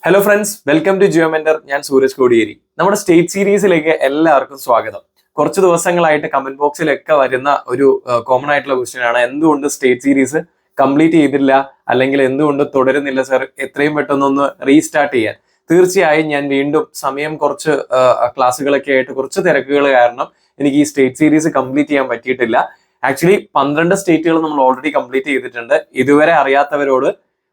Hello friends, welcome to Geo Mentor. ഞാൻ സൂരജ് കോടിയേരി. നമ്മുടെ state സീരീസിലേക്ക് എല്ലാവർക്കും സ്വാഗതം. കുറച്ച് ദിവസങ്ങളായിട്ട് കമന്റ് ബോക്സിലൊക്കെ വരുന്ന ഒരു കോമൺ ആയിട്ടുള്ള ക്വസ്റ്റ്യൻ ആണ്, എന്തുകൊണ്ട് സ്റ്റേറ്റ് സീരീസ് കംപ്ലീറ്റ് ചെയ്തില്ല, അല്ലെങ്കിൽ എന്തുകൊണ്ട് തുടരുന്നില്ല സർ, എത്രയും പെട്ടെന്നൊന്ന് റീസ്റ്റാർട്ട് ചെയ്യാൻ. തീർച്ചയായും ഞാൻ വീണ്ടും സമയം കുറച്ച് ക്ലാസ്സുകളൊക്കെ ആയിട്ട് കുറച്ച് തിരക്കുകൾ കാരണം എനിക്ക് ഈ സ്റ്റേറ്റ് സീരീസ് കംപ്ലീറ്റ് ചെയ്യാൻ പറ്റിയിട്ടില്ല. ആക്ച്വലി 12 സ്റ്റേറ്റുകൾ നമ്മൾ ഓൾറെഡി കംപ്ലീറ്റ് ചെയ്തിട്ടുണ്ട്. ഇതുവരെ അറിയാത്തവരോട്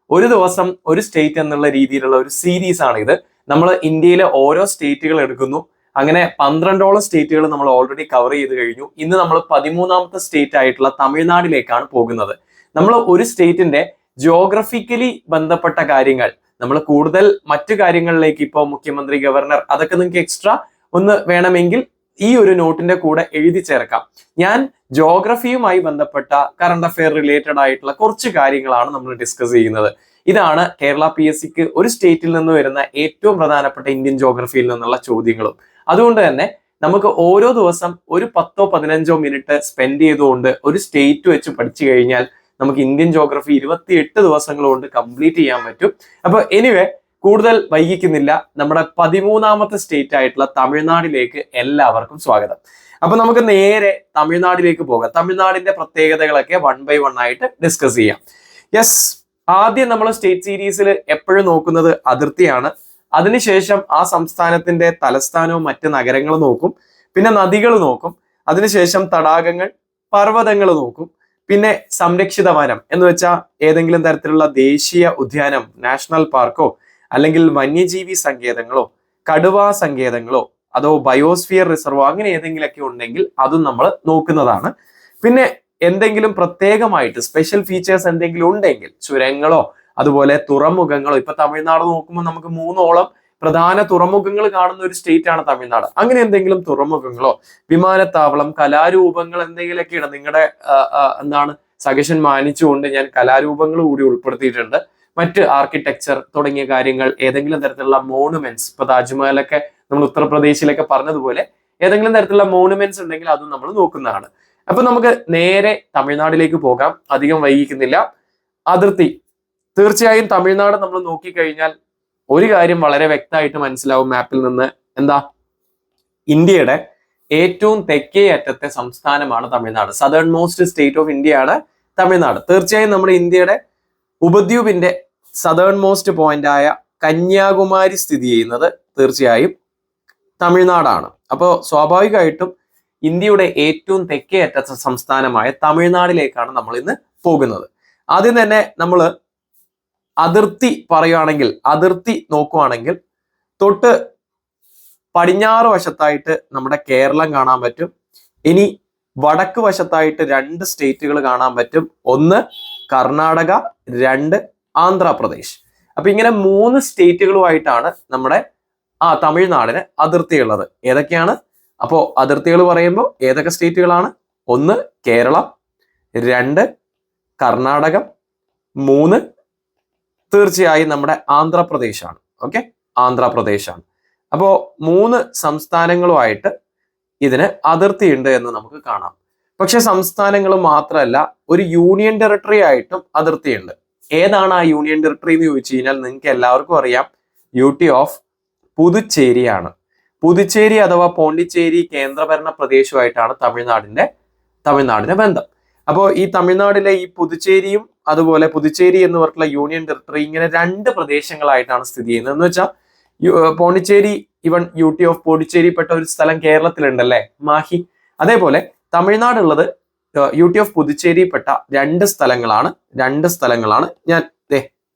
ഒരു ദിവസം ഒരു സ്റ്റേറ്റ് എന്നുള്ള രീതിയിലുള്ള ഒരു സീരീസ് ആണ് ഇത്. നമ്മൾ ഇന്ത്യയിലെ ഓരോ സ്റ്റേറ്റുകൾ എടുക്കുന്നു. അങ്ങനെ 12ഓളം സ്റ്റേറ്റുകൾ നമ്മൾ ഓൾറെഡി കവർ ചെയ്ത് കഴിഞ്ഞു. ഇന്ന് നമ്മൾ 13ാമത്തെ സ്റ്റേറ്റ് ആയിട്ടുള്ള തമിഴ്നാട്ടിലേക്കാണ് പോകുന്നത്. നമ്മൾ ഒരു സ്റ്റേറ്റിന്റെ ജിയോഗ്രഫിക്കലി ബന്ധപ്പെട്ട കാര്യങ്ങൾ നമ്മൾ കൂടുതൽ മറ്റു കാര്യങ്ങളിലേക്ക്, ഇപ്പോൾ മുഖ്യമന്ത്രി, ഗവർണർ, അതൊക്കെ നിങ്ങൾക്ക് എക്സ്ട്രാ ഒന്ന് വേണമെങ്കിൽ ഈ ഒരു നോട്ടിന്റെ കൂടെ എഴുതി ചേർക്കാം. ഞാൻ ജോഗ്രഫിയുമായി ബന്ധപ്പെട്ട കറണ്ട് അഫെയർ റിലേറ്റഡ് ആയിട്ടുള്ള കുറച്ച് കാര്യങ്ങളാണ് നമ്മൾ ഡിസ്കസ് ചെയ്യുന്നത്. ഇതാണ് കേരള PSCക്ക് ഒരു സ്റ്റേറ്റിൽ നിന്ന് വരുന്ന ഏറ്റവും പ്രധാനപ്പെട്ട ഇന്ത്യൻ ജോഗ്രഫിയിൽ നിന്നുള്ള ചോദ്യങ്ങളും. അതുകൊണ്ട് തന്നെ നമുക്ക് ഓരോ ദിവസം ഒരു 10-15 മിനിറ്റ് സ്പെൻഡ് ചെയ്തുകൊണ്ട് ഒരു സ്റ്റേറ്റ് വെച്ച് പഠിച്ചു കഴിഞ്ഞാൽ നമുക്ക് ഇന്ത്യൻ ജോഗ്രഫി 28 ദിവസങ്ങൾ കൊണ്ട് കംപ്ലീറ്റ് ചെയ്യാൻ പറ്റും. അപ്പൊ എനിവേ, കൂടുതൽ വൈകിക്കുന്നില്ല, നമ്മുടെ 13ാമത്തെ സ്റ്റേറ്റ് ആയിട്ടുള്ള തമിഴ്നാട്ടിലേക്ക് എല്ലാവർക്കും സ്വാഗതം. അപ്പൊ നമുക്ക് നേരെ തമിഴ്നാട്ടിലേക്ക് പോകാം. തമിഴ്നാടിന്റെ പ്രത്യേകതകളൊക്കെ 1 by 1 ആയിട്ട് ഡിസ്കസ് ചെയ്യാം. യെസ്, ആദ്യം നമ്മൾ സ്റ്റേറ്റ് സീരീസിൽ എപ്പോഴും നോക്കുന്നത് അതിർത്തിയാണ്. അതിനുശേഷം ആ സംസ്ഥാനത്തിന്റെ തലസ്ഥാനവും മറ്റ് നഗരങ്ങളും നോക്കും. പിന്നെ നദികൾ നോക്കും. അതിനുശേഷം തടാകങ്ങൾ, പർവ്വതങ്ങൾ നോക്കും. പിന്നെ സംരക്ഷിത വനം എന്ന് വെച്ചാൽ ഏതെങ്കിലും തരത്തിലുള്ള ദേശീയ ഉദ്യാനം, നാഷണൽ പാർക്കോ അല്ലെങ്കിൽ വന്യജീവി സങ്കേതങ്ങളോ കടുവാ സങ്കേതങ്ങളോ അതോ ബയോസ്ഫിയർ റിസർവോ അങ്ങനെ ഏതെങ്കിലുമൊക്കെ ഉണ്ടെങ്കിൽ അതും നമ്മൾ നോക്കുന്നതാണ്. പിന്നെ എന്തെങ്കിലും പ്രത്യേകമായിട്ട് സ്പെഷ്യൽ ഫീച്ചേഴ്സ് എന്തെങ്കിലും ഉണ്ടെങ്കിൽ ചുരങ്ങളോ അതുപോലെ തുറമുഖങ്ങളോ, ഇപ്പൊ തമിഴ്നാട് നോക്കുമ്പോൾ നമുക്ക് 3ഓളം പ്രധാന തുറമുഖങ്ങൾ കാണുന്ന ഒരു സ്റ്റേറ്റ് ആണ് തമിഴ്നാട്. അങ്ങനെ എന്തെങ്കിലും തുറമുഖങ്ങളോ വിമാനത്താവളം, കലാരൂപങ്ങൾ എന്തെങ്കിലുമൊക്കെയാണ് നിങ്ങളുടെ സജഷൻ മാനിച്ചുകൊണ്ട് ഞാൻ കലാരൂപങ്ങൾ കൂടി ഉൾപ്പെടുത്തിയിട്ടുണ്ട്. മറ്റ് ആർക്കിടെക്ചർ തുടങ്ങിയ കാര്യങ്ങൾ, ഏതെങ്കിലും തരത്തിലുള്ള മോണുമെന്റ്സ്, ഇപ്പൊ താജ്മഹലൊക്കെ നമ്മൾ ഉത്തർപ്രദേശിലൊക്കെ പറഞ്ഞതുപോലെ ഏതെങ്കിലും തരത്തിലുള്ള മോണുമെന്റ്സ് ഉണ്ടെങ്കിൽ അതും നമ്മൾ നോക്കുന്നതാണ്. അപ്പൊ നമുക്ക് നേരെ തമിഴ്നാട്ടിലേക്ക് പോകാം, അധികം വൈകിക്കുന്നില്ല. അതിർത്തി, തീർച്ചയായും തമിഴ്നാട് നമ്മൾ നോക്കിക്കഴിഞ്ഞാൽ ഒരു കാര്യം വളരെ വ്യക്തമായിട്ട് മനസ്സിലാവും മാപ്പിൽ നിന്ന്. എന്താ? ഇന്ത്യയുടെ ഏറ്റവും തെക്കേ അറ്റത്തെ സംസ്ഥാനമാണ് Tamil Nadu. Southern most state of India ആണ് തമിഴ്നാട്. തീർച്ചയായും നമ്മുടെ ഇന്ത്യയുടെ ഉപദ്വീപിന്റെ സദേൺ മോസ്റ്റ് പോയിന്റ് ആയ കന്യാകുമാരി സ്ഥിതി ചെയ്യുന്നത് തീർച്ചയായും തമിഴ്നാടാണ്. അപ്പോൾ സ്വാഭാവികമായിട്ടും ഇന്ത്യയുടെ ഏറ്റവും തെക്കേ അറ്റ സംസ്ഥാനമായ തമിഴ്നാട്ടിലേക്കാണ് നമ്മൾ ഇന്ന് പോകുന്നത്. ആദ്യം തന്നെ നമ്മൾ അതിർത്തി പറയുകയാണെങ്കിൽ, അതിർത്തി നോക്കുവാണെങ്കിൽ തൊട്ട് പടിഞ്ഞാറ് വശത്തായിട്ട് നമ്മുടെ കേരളം കാണാൻ പറ്റും. ഇനി വടക്ക് വശത്തായിട്ട് 2 സ്റ്റേറ്റുകൾ കാണാൻ പറ്റും. ഒന്ന് കർണാടക, 2 ആന്ധ്രാപ്രദേശ്. അപ്പൊ ഇങ്ങനെ 3 സ്റ്റേറ്റുകളുമായിട്ടാണ് നമ്മുടെ തമിഴ്നാടിന് അതിർത്തി ഉള്ളത്. ഏതൊക്കെയാണ്? അപ്പോ അതിർത്തികൾ പറയുമ്പോൾ ഏതൊക്കെ സ്റ്റേറ്റുകളാണ്? 1 കേരളം, 2 കർണാടകം, 3 തീർച്ചയായും നമ്മുടെ ആന്ധ്രാപ്രദേശാണ്. ഓക്കെ, ആന്ധ്രാപ്രദേശാണ്. അപ്പോ 3 സംസ്ഥാനങ്ങളുമായിട്ട് ഇതിന് അതിർത്തി ഉണ്ട് എന്ന് നമുക്ക് കാണാം. പക്ഷെ സംസ്ഥാനങ്ങൾ മാത്രമല്ല, ഒരു യൂണിയൻ ടെറിട്ടറി ആയിട്ടും അതിർത്തിയുണ്ട്. ഏതാണ് ആ യൂണിയൻ ടെറിട്ടറി എന്ന് ചോദിച്ചു കഴിഞ്ഞാൽ നിങ്ങൾക്ക് എല്ലാവർക്കും അറിയാം, UT ഓഫ് പുതുച്ചേരിയാണ്. പുതുച്ചേരി അഥവാ പോണ്ടിച്ചേരി കേന്ദ്രഭരണ പ്രദേശമായിട്ടാണ് തമിഴ്നാടിന്റെ ബന്ധം. അപ്പോൾ ഈ തമിഴ്നാടിലെ ഈ പുതുച്ചേരിയും അതുപോലെ പുതുച്ചേരി എന്ന് പറഞ്ഞിട്ടുള്ള യൂണിയൻ ടെറിട്ടറി ഇങ്ങനെ 2 പ്രദേശങ്ങളായിട്ടാണ് സ്ഥിതി ചെയ്യുന്നത്. എന്ന് വെച്ചാൽ Pondicherry, even UT of Pondicherry പെട്ട ഒരു സ്ഥലം കേരളത്തിലുണ്ടല്ലേ, മാഹി. അതേപോലെ തമിഴ്നാട് ഉള്ളത് UT ഓഫ് പുതുച്ചേരി പെട്ട 2 സ്ഥലങ്ങളാണ്. ഞാൻ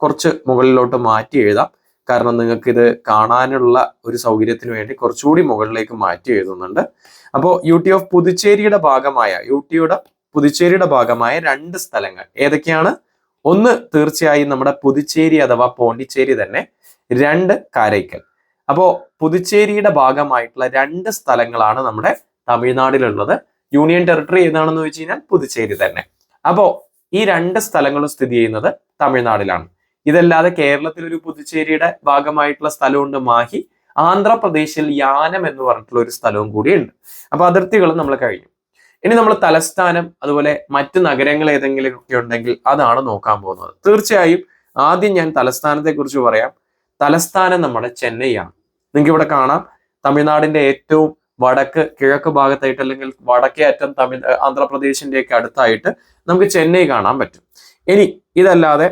കുറച്ച് മുകളിലോട്ട് മാറ്റി എഴുതാം, കാരണം നിങ്ങൾക്ക് ഇത് കാണാനുള്ള ഒരു സൗകര്യത്തിന് വേണ്ടി കുറച്ചുകൂടി മുകളിലേക്ക് മാറ്റി എഴുതുന്നുണ്ട്. അപ്പോൾ UT ഓഫ് പുതുച്ചേരിയുടെ ഭാഗമായ പുതുച്ചേരിയുടെ ഭാഗമായ 2 സ്ഥലങ്ങൾ ഏതൊക്കെയാണ്? ഒന്ന് തീർച്ചയായും നമ്മുടെ പുതുച്ചേരി അഥവാ പോണ്ടിച്ചേരി തന്നെ, 2 കാരയ്ക്കൽ. അപ്പോ പുതുച്ചേരിയുടെ ഭാഗമായിട്ടുള്ള 2 സ്ഥലങ്ങളാണ് നമ്മുടെ തമിഴ്നാട്ടിലുള്ളത്. യൂണിയൻ ടെറിട്ടറി ഏതാണെന്ന് ചോദിച്ചു കഴിഞ്ഞാൽ പുതുച്ചേരി തന്നെ. അപ്പോ ഈ 2 സ്ഥലങ്ങളും സ്ഥിതി ചെയ്യുന്നത് തമിഴ്നാട്ടിലാണ്. ഇതല്ലാതെ കേരളത്തിൽ ഒരു പുതുച്ചേരിയുടെ ഭാഗമായിട്ടുള്ള സ്ഥലമുണ്ട്, മാഹി. ആന്ധ്രാപ്രദേശിൽ യാനം എന്ന് പറഞ്ഞിട്ടുള്ള ഒരു സ്ഥലവും കൂടിയുണ്ട്. അപ്പൊ അതിർത്തികളും നമ്മൾ കഴിഞ്ഞു. ഇനി നമ്മൾ തലസ്ഥാനം അതുപോലെ മറ്റ് നഗരങ്ങൾ ഏതെങ്കിലും ഒക്കെ ഉണ്ടെങ്കിൽ അതാണ് നോക്കാൻ പോകുന്നത്. തീർച്ചയായും ആദ്യം ഞാൻ തലസ്ഥാനത്തെ കുറിച്ച് പറയാം. തലസ്ഥാനം നമ്മുടെ ചെന്നൈയാണ്. നിങ്ങൾക്ക് ഇവിടെ കാണാം, തമിഴ്നാടിന്റെ ഏറ്റവും കിഴക്ക് ഭാഗത്തായിട്ട് അല്ലെങ്കിൽ വടക്കേ അറ്റം ആന്ധ്രാപ്രദേശിന്റെ ഒക്കെ അടുത്തായിട്ട് നമുക്ക് ചെന്നൈ കാണാൻ പറ്റും. ഇനി ഇതല്ലാതെ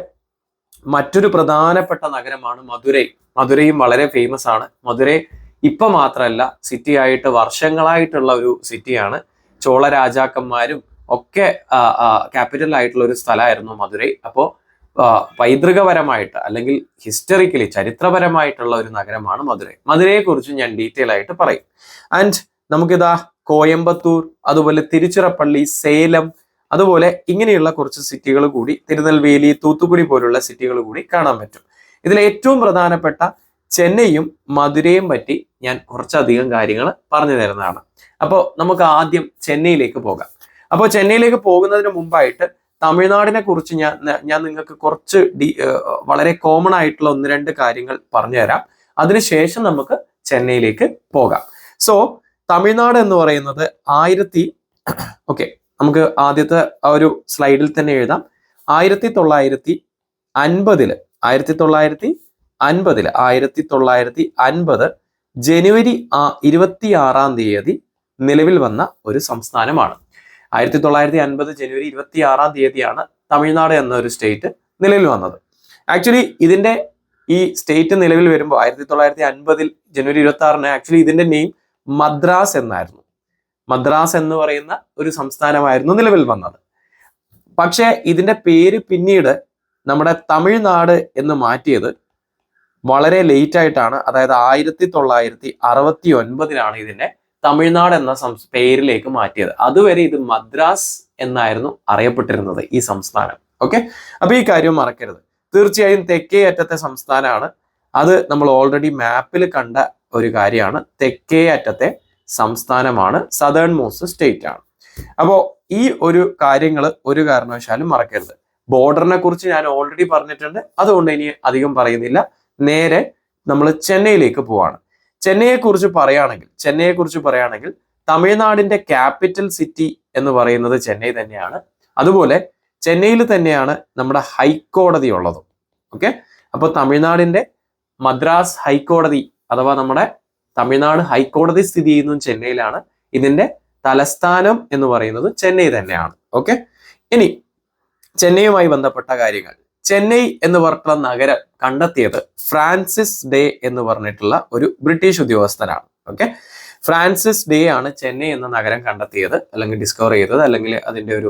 മറ്റൊരു പ്രധാനപ്പെട്ട നഗരമാണ് മധുരൈ. മധുരയും വളരെ ഫേമസ് ആണ്. മധുരൈ ഇപ്പൊ മാത്രമല്ല, സിറ്റി ആയിട്ട് വർഷങ്ങളായിട്ടുള്ള ഒരു സിറ്റിയാണ്. ചോള രാജാക്കന്മാരും ഒക്കെ ക്യാപിറ്റൽ ആയിട്ടുള്ള ഒരു സ്ഥലമായിരുന്നു മധുരൈ. അപ്പോൾ പൈതൃകപരമായിട്ട് അല്ലെങ്കിൽ ഹിസ്റ്ററിക്കലി ചരിത്രപരമായിട്ടുള്ള ഒരു നഗരമാണ് മധുരൈ. മധുരയെ കുറിച്ച് ഞാൻ ഡീറ്റെയിൽ ആയിട്ട് പറയും. ആൻഡ് നമുക്കിതാ കോയമ്പത്തൂർ, അതുപോലെ തിരുച്ചിറപ്പള്ളി, സേലം, അതുപോലെ ഇങ്ങനെയുള്ള കുറച്ച് സിറ്റികൾ കൂടി, തിരുനെൽവേലി, തൂത്തുക്കുടി പോലുള്ള സിറ്റികൾ കൂടി കാണാൻ പറ്റും. ഇതിൽ ഏറ്റവും പ്രധാനപ്പെട്ട ചെന്നൈയും മധുരയും പറ്റി ഞാൻ കുറച്ചധികം കാര്യങ്ങൾ പറഞ്ഞു തരുന്നതാണ്. അപ്പോൾ നമുക്ക് ആദ്യം ചെന്നൈയിലേക്ക് പോകാം. അപ്പോൾ ചെന്നൈയിലേക്ക് പോകുന്നതിന് മുമ്പായിട്ട് തമിഴ്നാടിനെ കുറിച്ച് ഞാൻ നിങ്ങൾക്ക് കുറച്ച് വളരെ കോമൺ ആയിട്ടുള്ള 1-2 കാര്യങ്ങൾ പറഞ്ഞുതരാം. അതിനുശേഷം നമുക്ക് ചെന്നൈയിലേക്ക് പോകാം. സോ തമിഴ്നാട് എന്ന് പറയുന്നത് നമുക്ക് ആദ്യത്തെ ആ ഒരു സ്ലൈഡിൽ തന്നെ എഴുതാം. 1950 ജനുവരി 26-ാം തീയതി നിലവിൽ വന്ന ഒരു സംസ്ഥാനമാണ്. 1950 ജനുവരി 26-ാം തീയതിയാണ് തമിഴ്നാട് എന്ന ഒരു സ്റ്റേറ്റ് നിലവിൽ വന്നത്. ആക്ച്വലി ഇതിന്റെ ഈ സ്റ്റേറ്റ് നിലവിൽ വരുമ്പോൾ 1950 ജനുവരി 26-ന് ആക്ച്വലി ഇതിന്റെ നെയിം മദ്രാസ് എന്നായിരുന്നു. മദ്രാസ് എന്ന് പറയുന്ന ഒരു സംസ്ഥാനമായിരുന്നു നിലവിൽ വന്നത്. പക്ഷേ ഇതിന്റെ പേര് പിന്നീട് നമ്മുടെ തമിഴ്നാട് എന്ന് മാറ്റിയത് വളരെ ലേറ്റ് ആയിട്ടാണ്. അതായത് 1969-ലാണ് ഇതിനെ തമിഴ്നാട് എന്ന പേരിലേക്ക് മാറ്റിയത്. അതുവരെ ഇത് മദ്രാസ് എന്നായിരുന്നു അറിയപ്പെട്ടിരുന്നത് ഈ സംസ്ഥാനം. ഓക്കെ, അപ്പൊ ഈ കാര്യം മറക്കരുത്. തീർച്ചയായും തെക്കേ അറ്റത്തെ സംസ്ഥാനമാണ്. അത് നമ്മൾ ഓൾറെഡി മാപ്പിൽ കണ്ട ഒരു കാര്യമാണ്. തെക്കേ അറ്റത്തെ സംസ്ഥാനമാണ്, സദേൺ മോസ്റ്റ് സ്റ്റേറ്റ് ആണ്. അപ്പോൾ ഈ ഒരു കാര്യങ്ങൾ ഒരു കാരണവശാലും മറക്കരുത്. ബോർഡറിനെ കുറിച്ച് ഞാൻ ഓൾറെഡി പറഞ്ഞിട്ടുണ്ട്, അതുകൊണ്ട് ഇനി അധികം പറയുന്നില്ല. നേരെ നമ്മൾ ചെന്നൈയിലേക്ക് പോവാണ്. ചെന്നൈയെ കുറിച്ച് പറയുകയാണെങ്കിൽ തമിഴ്നാടിന്റെ ക്യാപിറ്റൽ സിറ്റി എന്ന് പറയുന്നത് ചെന്നൈ തന്നെയാണ്. അതുപോലെ ചെന്നൈയിൽ തന്നെയാണ് നമ്മുടെ ഹൈക്കോടതി ഉള്ളതും. ഓക്കെ, അപ്പൊ തമിഴ്നാടിന്റെ മദ്രാസ് ഹൈക്കോടതി അഥവാ നമ്മുടെ തമിഴ്നാട് ഹൈക്കോടതി സ്ഥിതി ചെയ്യുന്നതും ചെന്നൈയിലാണ്. ഇതിന്റെ തലസ്ഥാനം എന്ന് പറയുന്നത് ചെന്നൈ തന്നെയാണ്. ഓക്കെ, ഇനി ചെന്നൈയുമായി ബന്ധപ്പെട്ട കാര്യങ്ങൾ. ചെന്നൈ എന്ന് പറഞ്ഞിട്ടുള്ള നഗരം കണ്ടെത്തിയത് ഫ്രാൻസിസ് ഡേ എന്ന് പറഞ്ഞിട്ടുള്ള ഒരു ബ്രിട്ടീഷ് ഉദ്യോഗസ്ഥനാണ്. ഓക്കെ, ഫ്രാൻസിസ് ഡേ ആണ് ചെന്നൈ എന്ന നഗരം കണ്ടെത്തിയത്, അല്ലെങ്കിൽ ഡിസ്കവർ ചെയ്തത്, അല്ലെങ്കിൽ അതിന്റെ ഒരു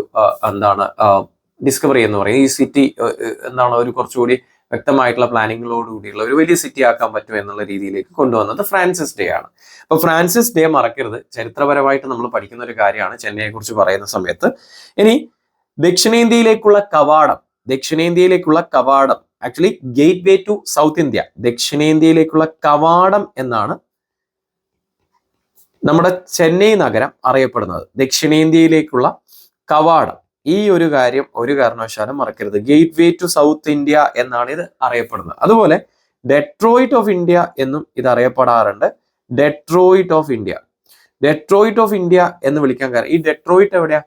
ഡിസ്കവറി എന്ന് പറയുന്നത്. ഈ സിറ്റി ഒരു കുറച്ചുകൂടി വ്യക്തമായിട്ടുള്ള പ്ലാനിങ്ങോടുകൂടിയുള്ള ഒരു വലിയ സിറ്റി ആക്കാൻ പറ്റും എന്നുള്ള രീതിയിലേക്ക് കൊണ്ടുവന്നത് ഫ്രാൻസിസ് ഡേ ആണ്. അപ്പൊ ഫ്രാൻസിസ് ഡേ മറക്കരുത്. ചരിത്രപരമായിട്ട് നമ്മൾ പഠിക്കുന്ന ഒരു കാര്യമാണ് ചെന്നൈയെ കുറിച്ച് പറയുന്ന സമയത്ത്. ഇനി ദക്ഷിണേന്ത്യയിലേക്കുള്ള കവാടം actually gateway to south India, ദക്ഷിണേന്ത്യയിലേക്കുള്ള കവാടം എന്നാണ് നമ്മുടെ ചെന്നൈ നഗരം അറിയപ്പെടുന്നത്. ദക്ഷിണേന്ത്യയിലേക്കുള്ള കവാടം, ഈ ഒരു കാര്യം ഒരു കാരണവശാലും മറക്കരുത്. Gateway to south India എന്നാണ് ഇത് അറിയപ്പെടുന്നത്. അതുപോലെ ഡെട്രോയിറ്റ് ഓഫ് ഇന്ത്യ എന്നും ഇത് അറിയപ്പെടാറുണ്ട്. ഡെട്രോയിറ്റ് ഓഫ് ഇന്ത്യ എന്ന് വിളിക്കാൻ കാരണം, ഈ ഡെട്രോയിറ്റ് എവിടെയാ?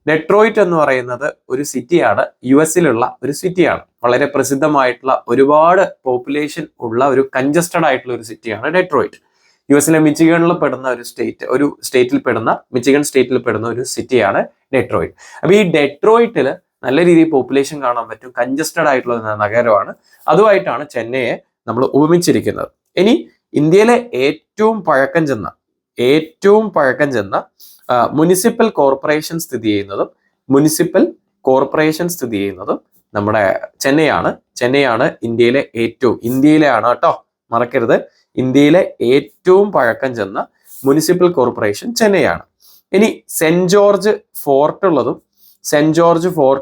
ഡെട്രോയിറ്റ് എന്ന് പറയുന്നത് ഒരു സിറ്റിയാണ്, US-ലുള്ള ഒരു സിറ്റിയാണ്. വളരെ പ്രസിദ്ധമായിട്ടുള്ള, ഒരുപാട് പോപ്പുലേഷൻ ഉള്ള, ഒരു കൺജസ്റ്റഡ് ആയിട്ടുള്ള ഒരു സിറ്റിയാണ് ഡെട്രോയിറ്റ്. US-ലെ മിച്ചിഗണിൽ പെടുന്ന മിച്ചിഗൺ സ്റ്റേറ്റിൽ പെടുന്ന ഒരു സിറ്റിയാണ് ഡെട്രോയിറ്റ്. അപ്പൊ ഈ ഡെട്രോയിറ്റിൽ നല്ല രീതിയിൽ പോപ്പുലേഷൻ കാണാൻ പറ്റും, കൺജസ്റ്റഡ് ആയിട്ടുള്ള നഗരമാണ്. അതുമായിട്ടാണ് ചെന്നൈയെ നമ്മൾ ഉപമിച്ചിരിക്കുന്നത്. ഇനി ഇന്ത്യയിലെ ഏറ്റവും പഴക്കം ചെന്ന മുനിസിപ്പൽ കോർപ്പറേഷൻ സ്ഥിതി ചെയ്യുന്നതും നമ്മുടെ ചെന്നൈയാണ്. ഇന്ത്യയിലെയാണ് കേട്ടോ, മറക്കരുത്. ഇന്ത്യയിലെ ഏറ്റവും പഴക്കം ചെന്ന മുനിസിപ്പൽ കോർപ്പറേഷൻ ചെന്നൈയാണ്. ഇനി സെന്റ് ജോർജ് ഫോർട്ട്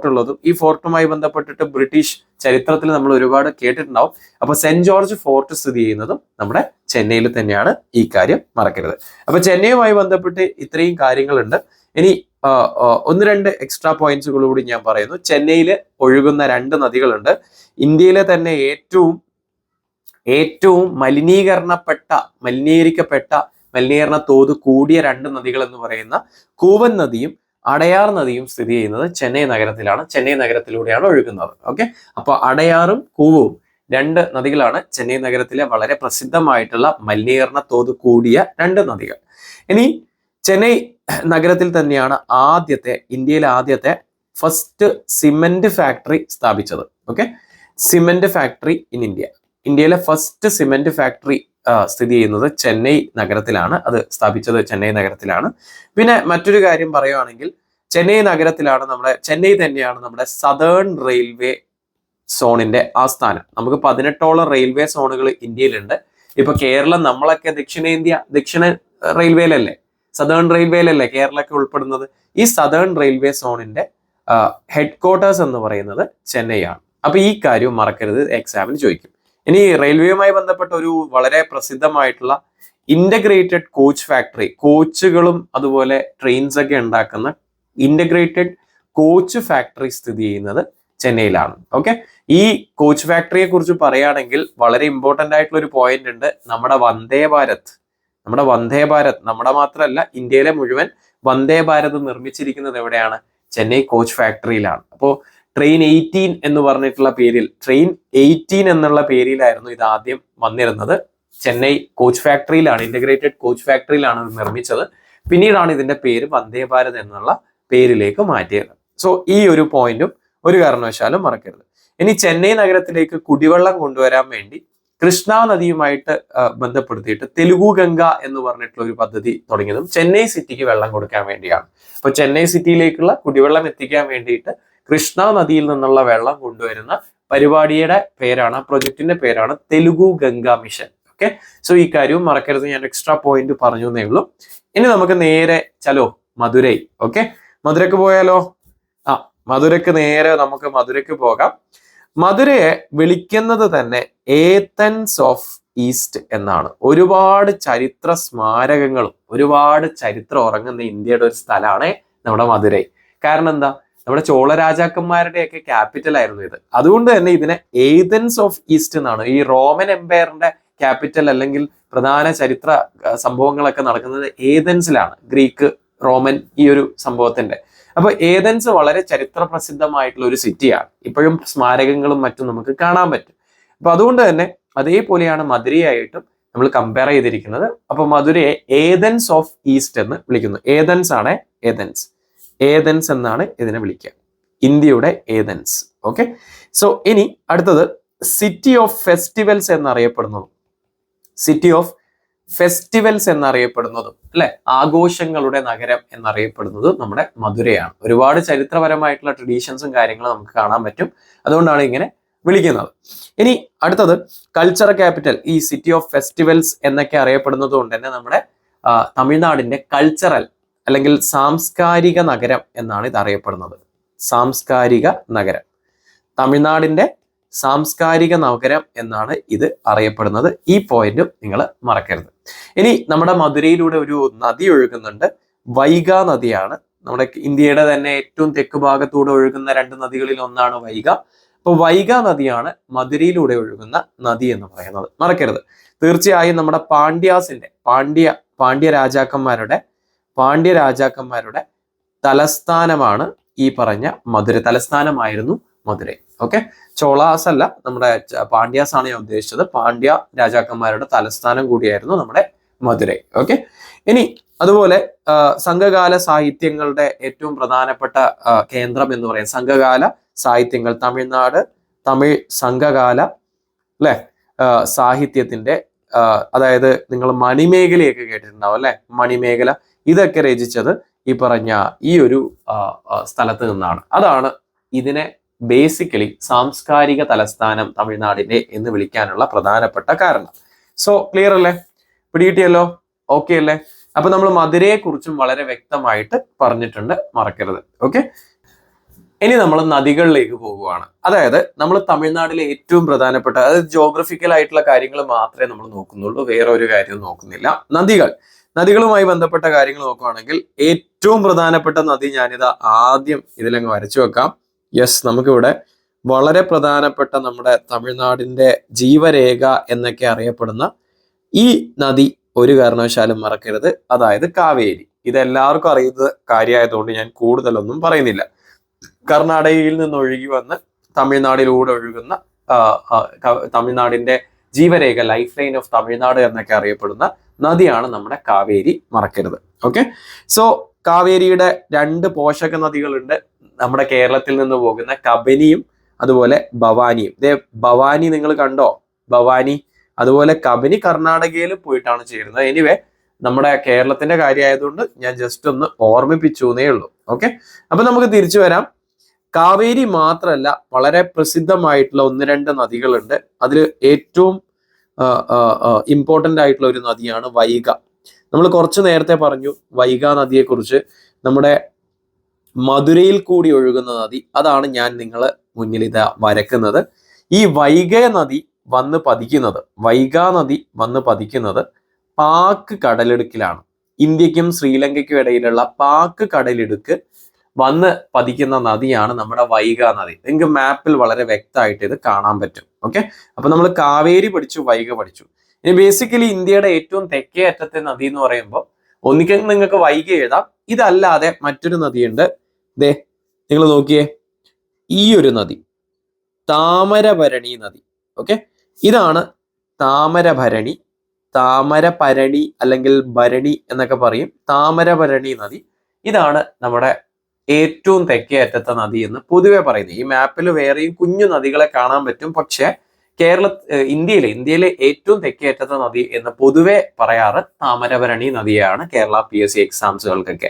ഉള്ളതും ഈ ഫോർട്ടുമായി ബന്ധപ്പെട്ടിട്ട് ബ്രിട്ടീഷ് ചരിത്രത്തിൽ നമ്മൾ ഒരുപാട് കേട്ടിട്ടുണ്ടാവും. അപ്പൊ സെന്റ് ജോർജ് ഫോർട്ട് സ്ഥിതി ചെയ്യുന്നതും നമ്മുടെ ചെന്നൈയിൽ തന്നെയാണ്. ഈ കാര്യം മറക്കരുത്. അപ്പൊ ചെന്നൈയുമായി ബന്ധപ്പെട്ട് ഇത്രയും കാര്യങ്ങളുണ്ട്. ഇനി 1-2 എക്സ്ട്രാ പോയിന്റ്സുകൾ കൂടി ഞാൻ പറയുന്നു. ചെന്നൈയിൽ ഒഴുകുന്ന 2 നദികളുണ്ട്. ഇന്ത്യയിലെ തന്നെ ഏറ്റവും മലിനീകരണ തോത് കൂടിയ 2 നദികൾ എന്ന് പറയുന്ന കൂവൻ നദിയും അടയാർ നദിയും സ്ഥിതി ചെയ്യുന്നത് ചെന്നൈ നഗരത്തിലാണ്. ചെന്നൈ നഗരത്തിലൂടെയാണ് ഒഴുകുന്നത്. ഓക്കെ, അപ്പൊ അടയാറും കൂവവും രണ്ട് നദികളാണ് ചെന്നൈ നഗരത്തിലെ വളരെ പ്രസിദ്ധമായിട്ടുള്ള മലിനീകരണ തോത് കൂടിയ രണ്ട് നദികൾ. ഇനി ചെന്നൈ നഗരത്തിൽ തന്നെയാണ് ഇന്ത്യയിലെ ആദ്യത്തെ ഫസ്റ്റ് സിമെന്റ് ഫാക്ടറി സ്ഥാപിച്ചത്. ഓക്കെ, സിമെന്റ് ഫാക്ടറി ഇൻ ഇന്ത്യയിലെ ഫസ്റ്റ് സിമെന്റ് ഫാക്ടറി സ്ഥിതി ചെയ്യുന്നത് ചെന്നൈ നഗരത്തിലാണ്. അത് സ്ഥാപിച്ചത് ചെന്നൈ നഗരത്തിലാണ്. പിന്നെ മറ്റൊരു കാര്യം പറയുകയാണെങ്കിൽ ചെന്നൈ തന്നെയാണ് നമ്മുടെ സദേൺ റെയിൽവേ സോണിന്റെ ആസ്ഥാനം. നമുക്ക് 18ഓളം റെയിൽവേ സോണുകൾ ഇന്ത്യയിലുണ്ട്. ഇപ്പൊ കേരളം, നമ്മളൊക്കെ ദക്ഷിണ റെയിൽവേയിലല്ലേ, സദേൺ റെയിൽവേയിലല്ലേ കേരളമൊക്കെ ഉൾപ്പെടുന്നത്. ഈ സദേൺ റെയിൽവേ സോണിന്റെ ഹെഡ് ക്വാർട്ടേഴ്സ് എന്ന് പറയുന്നത് ചെന്നൈയാണ്. അപ്പൊ ഈ കാര്യം മറക്കരുത്, എക്സാമിന് ചോദിക്കും. ഇനി റെയിൽവേയുമായി ബന്ധപ്പെട്ട ഒരു വളരെ പ്രസിദ്ധമായിട്ടുള്ള ഇന്റഗ്രേറ്റഡ് കോച്ച് ഫാക്ടറി, കോച്ചുകളും അതുപോലെ ട്രെയിൻസ് ഒക്കെ ഉണ്ടാക്കുന്ന ഇന്റഗ്രേറ്റഡ് കോച്ച് ഫാക്ടറി സ്ഥിതി ചെയ്യുന്നത് ചെന്നൈയിലാണ്. ഓക്കെ, ഈ കോച്ച് ഫാക്ടറിയെ കുറിച്ച് പറയുകയാണെങ്കിൽ വളരെ ഇമ്പോർട്ടന്റ് ആയിട്ടുള്ള ഒരു പോയിന്റ് ഉണ്ട്. നമ്മുടെ വന്ദേ ഭാരത്, നമ്മുടെ മാത്രമല്ല ഇന്ത്യയിലെ മുഴുവൻ വന്ദേ ഭാരത് നിർമ്മിച്ചിരിക്കുന്നത് എവിടെയാണ്? ചെന്നൈ കോച്ച് ഫാക്ടറിയിലാണ്. അപ്പോൾ ട്രെയിൻ 18 എന്ന് പറഞ്ഞിട്ടുള്ള പേരിൽ, ട്രെയിൻ 18 എന്നുള്ള പേരിലായിരുന്നു ഇത് ആദ്യം വന്നിരുന്നത്. ചെന്നൈ കോച്ച് ഫാക്ടറിയിലാണ്, ഇന്റഗ്രേറ്റഡ് കോച്ച് ഫാക്ടറിയിലാണ് ഇത് നിർമ്മിച്ചത്. പിന്നീടാണ് ഇതിന്റെ പേര് വന്ദേ ഭാരത് എന്നുള്ള പേരിലേക്ക് മാറ്റിയത്. സോ ഈ ഒരു പോയിന്റും ഒരു കാരണവശാലും മറക്കരുത്. ഇനി ചെന്നൈ നഗരത്തിലേക്ക് കുടിവെള്ളം കൊണ്ടുവരാൻ വേണ്ടി കൃഷ്ണ നദിയുമായിട്ട് ബന്ധപ്പെടുത്തിയിട്ട് തെലുഗു ഗംഗ എന്ന് പറഞ്ഞിട്ടുള്ള ഒരു പദ്ധതി തുടങ്ങിയതും ചെന്നൈ സിറ്റിക്ക് വെള്ളം കൊടുക്കാൻ വേണ്ടിയാണ്. അപ്പൊ ചെന്നൈ സിറ്റിയിലേക്കുള്ള കുടിവെള്ളം എത്തിക്കാൻ വേണ്ടിയിട്ട് കൃഷ്ണ നദിയിൽ നിന്നുള്ള വെള്ളം കൊണ്ടുവരുന്ന പരിപാടിയുടെ പേരാണ്, പ്രൊജക്ടിന്റെ പേരാണ് Telugu Ganga mission. Okay, so ഈ കാര്യവും മറക്കരുത്, ഞാൻ എക്സ്ട്രാ പോയിന്റ് പറഞ്ഞു എന്നേ ഉള്ളൂ. ഇനി നമുക്ക് നേരെ മധുരൈ. ഓക്കെ, മധുരക്ക് പോയാലോ? നമുക്ക് മധുരക്ക് പോകാം. മധുരയെ വിളിക്കുന്നത് തന്നെ ഏതൻസ് ഓഫ് ഈസ്റ്റ് എന്നാണ്. ഒരുപാട് ചരിത്ര സ്മാരകങ്ങളും ഒരുപാട് ചരിത്രം ഉറങ്ങുന്ന ഇന്ത്യയുടെ ഒരു സ്ഥലമാണ് നമ്മുടെ മധുരൈ. കാരണം എന്താ? നമ്മുടെ ചോള രാജാക്കന്മാരുടെയൊക്കെ ക്യാപിറ്റൽ ആയിരുന്നു ഇത്. അതുകൊണ്ട് തന്നെ ഇതിനെ ഏതൻസ് ഓഫ് ഈസ്റ്റ് എന്നാണ്. ഈ റോമൻ എംപയറിന്റെ ക്യാപിറ്റൽ അല്ലെങ്കിൽ പ്രധാന ചരിത്ര സംഭവങ്ങളൊക്കെ നടക്കുന്നത് ഏതൻസിലാണ്, ഗ്രീക്ക് റോമൻ ഈ ഒരു സംഭവത്തിന്റെ. അപ്പൊ ഏതൻസ് വളരെ ചരിത്ര പ്രസിദ്ധമായിട്ടുള്ള ഒരു സിറ്റിയാണ്. ഇപ്പോഴും സ്മാരകങ്ങളും മറ്റും നമുക്ക് കാണാൻ പറ്റും. അപ്പൊ അതുകൊണ്ട് തന്നെ അതേപോലെയാണ് മധുരയായിട്ടും നമ്മൾ കമ്പയർ ചെയ്തിരിക്കുന്നത്. അപ്പൊ മധുരയെ ഏതൻസ് ഓഫ് ഈസ്റ്റ് എന്ന് വിളിക്കുന്നു. ഏതൻസ് എന്നാണ് ഇതിനെ വിളിക്കുക, ഇന്ത്യയുടെ ഏതൻസ്. ഓക്കെ, സോ ഇനി അടുത്തത് സിറ്റി ഓഫ് ഫെസ്റ്റിവൽസ് എന്നറിയപ്പെടുന്നതും അല്ലെ, ആഘോഷങ്ങളുടെ നഗരം എന്നറിയപ്പെടുന്നത് നമ്മുടെ മധുരയാണ്. ഒരുപാട് ചരിത്രപരമായിട്ടുള്ള ട്രഡീഷൻസും കാര്യങ്ങളും നമുക്ക് കാണാൻ പറ്റും. അതുകൊണ്ടാണ് ഇങ്ങനെ വിളിക്കുന്നത്. ഇനി അടുത്തത് കൾച്ചറൽ ക്യാപിറ്റൽ, ഈ സിറ്റി ഓഫ് ഫെസ്റ്റിവൽസ് എന്നൊക്കെ അറിയപ്പെടുന്നത് കൊണ്ട് തന്നെ നമ്മുടെ തമിഴ്നാടിന്റെ കൾച്ചറൽ അല്ലെങ്കിൽ സാംസ്കാരിക നഗരം എന്നാണ് ഇത് അറിയപ്പെടുന്നത്. തമിഴ്നാടിന്റെ സാംസ്കാരിക നഗരം എന്നാണ് ഇത് അറിയപ്പെടുന്നത്. ഈ പോയിന്റും നിങ്ങൾ മറക്കരുത്. ഇനി നമ്മുടെ മധുരയിലൂടെ ഒരു നദി ഒഴുകുന്നുണ്ട്, വൈഗ നദിയാണ്. നമ്മുടെ ഇന്ത്യയുടെ തന്നെ ഏറ്റവും തെക്ക് ഭാഗത്തൂടെ ഒഴുകുന്ന രണ്ട് നദികളിൽ ഒന്നാണ് വൈഗ. അപ്പൊ വൈഗ നദിയാണ് മധുരയിലൂടെ ഒഴുകുന്ന നദി എന്ന് പറയുന്നത്, മറക്കരുത്. തീർച്ചയായും നമ്മുടെ പാണ്ഡ്യ രാജാക്കന്മാരുടെ തലസ്ഥാനമാണ് ഈ പറഞ്ഞ മധുര. തലസ്ഥാനമായിരുന്നു മധുരൈ. ഓക്കെ, ചോളാസ് അല്ല, നമ്മുടെ പാണ്ഡ്യാസ് ആണ് ഞാൻ ഉദ്ദേശിച്ചത്. പാണ്ഡ്യ രാജാക്കന്മാരുടെ തലസ്ഥാനം കൂടിയായിരുന്നു നമ്മുടെ മധുരൈ. ഓക്കെ, ഇനി അതുപോലെ സംഘകാല സാഹിത്യങ്ങളുടെ ഏറ്റവും പ്രധാനപ്പെട്ട കേന്ദ്രം എന്ന് പറയുന്നത് സംഘകാല സാഹിത്യങ്ങൾ, തമിഴ് സംഘകാല സാഹിത്യത്തിന്റെ അതായത് നിങ്ങൾ മണിമേഖലയൊക്കെ കേട്ടിട്ടുണ്ടാവും അല്ലെ, മണിമേഖല. ഇതൊക്കെ രചിച്ചത് ഈ പറഞ്ഞ ഈ ഒരു സ്ഥലത്ത് നിന്നാണ്. അതാണ് ഇതിനെ ബേസിക്കലി സാംസ്കാരിക തലസ്ഥാനം തമിഴ്നാടിന്റെ എന്ന് വിളിക്കാനുള്ള പ്രധാനപ്പെട്ട കാരണം. സോ ക്ലിയർ അല്ലേ? പിടികിട്ടിയല്ലോ? ഓക്കെ അല്ലേ? അപ്പൊ നമ്മൾ മധുരയെ കുറിച്ചും വളരെ വ്യക്തമായിട്ട് പറഞ്ഞിട്ടുണ്ട്, മറക്കരുത്. ഓക്കെ, ഇനി നമ്മൾ നദികളിലേക്ക് പോകുവാണ്. അതായത് നമ്മൾ തമിഴ്നാട്ടിലെ ഏറ്റവും പ്രധാനപ്പെട്ട, അതായത് ജോഗ്രഫിക്കൽ ആയിട്ടുള്ള കാര്യങ്ങൾ മാത്രമേ നമ്മൾ നോക്കുന്നുള്ളൂ, വേറെ ഒരു കാര്യവും നോക്കുന്നില്ല. നദികളുമായി ബന്ധപ്പെട്ട കാര്യങ്ങൾ നോക്കുകയാണെങ്കിൽ ഏറ്റവും പ്രധാനപ്പെട്ട നദി ഞാനിത് ആദ്യം ഇതിലങ്ങ് വരച്ചു വെക്കാം. യെസ്, നമുക്കിവിടെ വളരെ പ്രധാനപ്പെട്ട നമ്മുടെ തമിഴ്നാടിന്റെ ജീവരേഖ എന്നൊക്കെ അറിയപ്പെടുന്ന ഈ നദി ഒരു കാരണവശാലും മറക്കരുത്, അതായത് കാവേരി. ഇതെല്ലാവർക്കും അറിയുന്ന കാര്യമായതുകൊണ്ട് ഞാൻ കൂടുതലൊന്നും പറയുന്നില്ല. കർണാടകയിൽ നിന്ന് ഒഴുകി വന്ന് തമിഴ്നാടിലൂടെ ഒഴുകുന്ന തമിഴ്നാടിന്റെ ജീവരേഖ, ലൈഫ് ലൈൻ ഓഫ് തമിഴ്നാട് എന്നൊക്കെ അറിയപ്പെടുന്ന നദിയാണ് നമ്മുടെ കാവേരി, മറക്കരുത്. ഓക്കെ, സോ കാവേരിയുടെ 2 പോഷക നദികളുണ്ട് നമ്മുടെ കേരളത്തിൽ നിന്ന് പോകുന്ന, കബനിയും അതുപോലെ ഭവാനിയും. ഭവാനി നിങ്ങൾ കണ്ടോ? ഭവാനി. അതുപോലെ കബനി കർണാടകയിൽ പോയിട്ടാണ് ചേരുന്നത്. എനിവേ നമ്മുടെ കേരളത്തിന്റെ കാര്യമായതുകൊണ്ട് ഞാൻ ജസ്റ്റ് ഒന്ന് ഓർമ്മിപ്പിച്ചു എന്നേ ഉള്ളൂ. ഓക്കെ, അപ്പൊ നമുക്ക് തിരിച്ചു വരാം. കാവേരി മാത്രമല്ല, വളരെ പ്രസിദ്ധമായിട്ടുള്ള 1-2 നദികളുണ്ട്. അതിൽ ഏറ്റവും ഇമ്പോർട്ടൻ്റ് ആയിട്ടുള്ള ഒരു നദിയാണ് വൈഗ. നമ്മൾ കുറച്ച് നേരത്തെ പറഞ്ഞു വൈഗ നദിയെ കുറിച്ച്. നമ്മുടെ മധുരയിൽ കൂടി ഒഴുകുന്ന നദി, അതാണ് ഞാൻ നിങ്ങളെ മുന്നിൽ ഇതാ വരക്കുന്നത്. ഈ വൈഗ നദി വന്ന് പതിക്കുന്നത് പാക്ക് കടലിടുക്കിലാണ്. ഇന്ത്യക്കും ശ്രീലങ്കയ്ക്കും ഇടയിലുള്ള പാക്ക് കടലിടുക്ക് വന്ന് പതിക്കുന്ന നദിയാണ് നമ്മുടെ വൈഗ നദി. നിങ്ങൾക്ക് മാപ്പിൽ വളരെ വ്യക്തമായിട്ട് ഇത് കാണാൻ പറ്റും. ഓക്കെ, അപ്പൊ നമ്മൾ കാവേരി പഠിച്ചു, വൈഗ പഠിച്ചു. ഇനി ബേസിക്കലി ഇന്ത്യയുടെ ഏറ്റവും തെക്കേ അറ്റത്തെ നദി എന്ന് പറയുമ്പോൾ ഒന്നിക്കൽ നിങ്ങൾക്ക് വൈഗ എഴുതാം. ഇതല്ലാതെ മറ്റൊരു നദിയുണ്ട്. നിങ്ങൾ നോക്കിയേ, ഈ ഒരു നദി താമരഭരണി നദി. ഓക്കെ, ഇതാണ് താമരഭരണി അല്ലെങ്കിൽ ഭരണി എന്നൊക്കെ പറയും. താമരഭരണി നദി, ഇതാണ് നമ്മുടെ ഏറ്റവും തെക്കേ അറ്റത്തെ നദി എന്ന് പൊതുവെ പറയുന്നത്. ഈ മാപ്പിൽ വേറെയും കുഞ്ഞു നദികളെ കാണാൻ പറ്റും, പക്ഷെ ഇന്ത്യയിലെ ഏറ്റവും തെക്കേ അറ്റത്തെ നദി എന്ന് പൊതുവെ പറയാറ് താമരഭരണി നദിയാണ്, കേരള PSC എക്സാംസുകൾക്കൊക്കെ.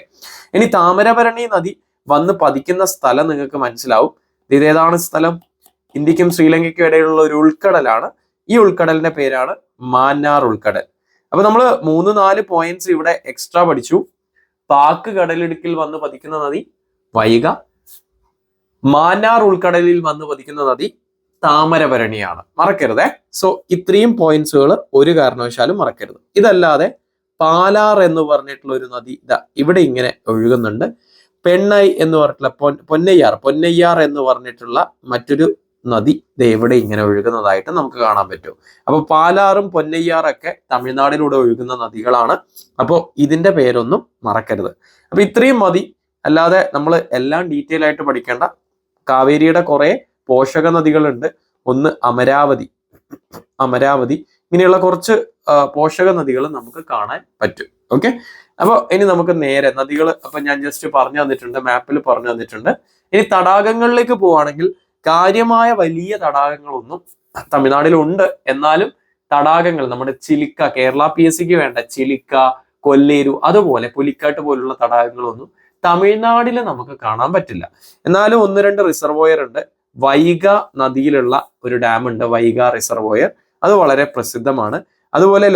ഇനി താമരഭരണി നദി വന്ന് പതിക്കുന്ന സ്ഥലം നിങ്ങൾക്ക് മനസ്സിലാവും. ഇതേതാണ് സ്ഥലം? ഇന്ത്യക്കും ശ്രീലങ്കയ്ക്കും ഇടയിലുള്ള ഒരു ഉൾക്കടലാണ്. ഈ ഉൾക്കടലിന്റെ പേരാണ് മാന്നാർ ഉൾക്കടൽ. അപ്പൊ നമ്മൾ 3-4 പോയിന്റ്സ് ഇവിടെ എക്സ്ട്രാ പഠിച്ചു. പാക്ക് കടലിടുക്കിൽ വന്ന് പതിക്കുന്ന നദി വൈഗ, മാന്നാർ ഉൾക്കടലിൽ വന്ന് പതിക്കുന്ന നദി താമരഭരണിയാണ്. മറക്കരുതേ. സോ ഇത്രയും പോയിന്റ്സുകൾ ഒരു കാരണവശാലും മറക്കരുത്. ഇതല്ലാതെ പാലാർ എന്ന് പറഞ്ഞിട്ടുള്ള ഒരു നദി ഇവിടെ ഇങ്ങനെ ഒഴുകുന്നുണ്ട്. പെണ്ണൈ എന്ന് പറഞ്ഞിട്ടുള്ള പൊന്നയ്യാർ എന്ന് പറഞ്ഞിട്ടുള്ള മറ്റൊരു നദി ഇവിടെ ഇങ്ങനെ ഒഴുകുന്നതായിട്ട് നമുക്ക് കാണാൻ പറ്റും. അപ്പൊ പാലാറും പൊന്നയ്യാറൊക്കെ തമിഴ്നാടിലൂടെ ഒഴുകുന്ന നദികളാണ്. അപ്പോൾ ഇതിന്റെ പേരൊന്നും മറക്കരുത്. അപ്പൊ ഇത്രയും മതി. അല്ലാതെ നമ്മൾ എല്ലാം ഡീറ്റെയിൽ ആയിട്ട് പഠിക്കേണ്ട. കാവേരിയുടെ കുറെ പോഷക നദികളുണ്ട്. ഒന്ന് അമരാവതി, ഇങ്ങനെയുള്ള കുറച്ച് പോഷക നദികൾ നമുക്ക് കാണാൻ പറ്റും. ഓക്കെ, അപ്പോൾ ഇനി നമുക്ക് നേരെ നദികൾ അപ്പൊ ഞാൻ ജസ്റ്റ് പറഞ്ഞു തന്നിട്ടുണ്ട്, മാപ്പിൽ പറഞ്ഞു തന്നിട്ടുണ്ട്. ഇനി തടാകങ്ങളിലേക്ക് പോവുകയാണെങ്കിൽ കാര്യമായ വലിയ തടാകങ്ങളൊന്നും തമിഴ്നാട്ടിലുണ്ട്. എന്നാലും തടാകങ്ങൾ നമ്മുടെ ചിലിക്ക, കേരള PSCക്ക് വേണ്ട ചിലിക്ക, കൊല്ലേരു, അതുപോലെ പുലിക്കാട്ട് പോലുള്ള തടാകങ്ങളൊന്നും തമിഴ്നാട്ടിൽ നമുക്ക് കാണാൻ പറ്റില്ല. എന്നാലും 1-2 റിസർവോയർ ഉണ്ട്. വൈഗ നദിയിലുള്ള ഒരു ഡാം ഉണ്ട്, വൈഗ റിസർവോയർ. അത് വളരെ പ്രസിദ്ധമാണ്. അതുപോലെ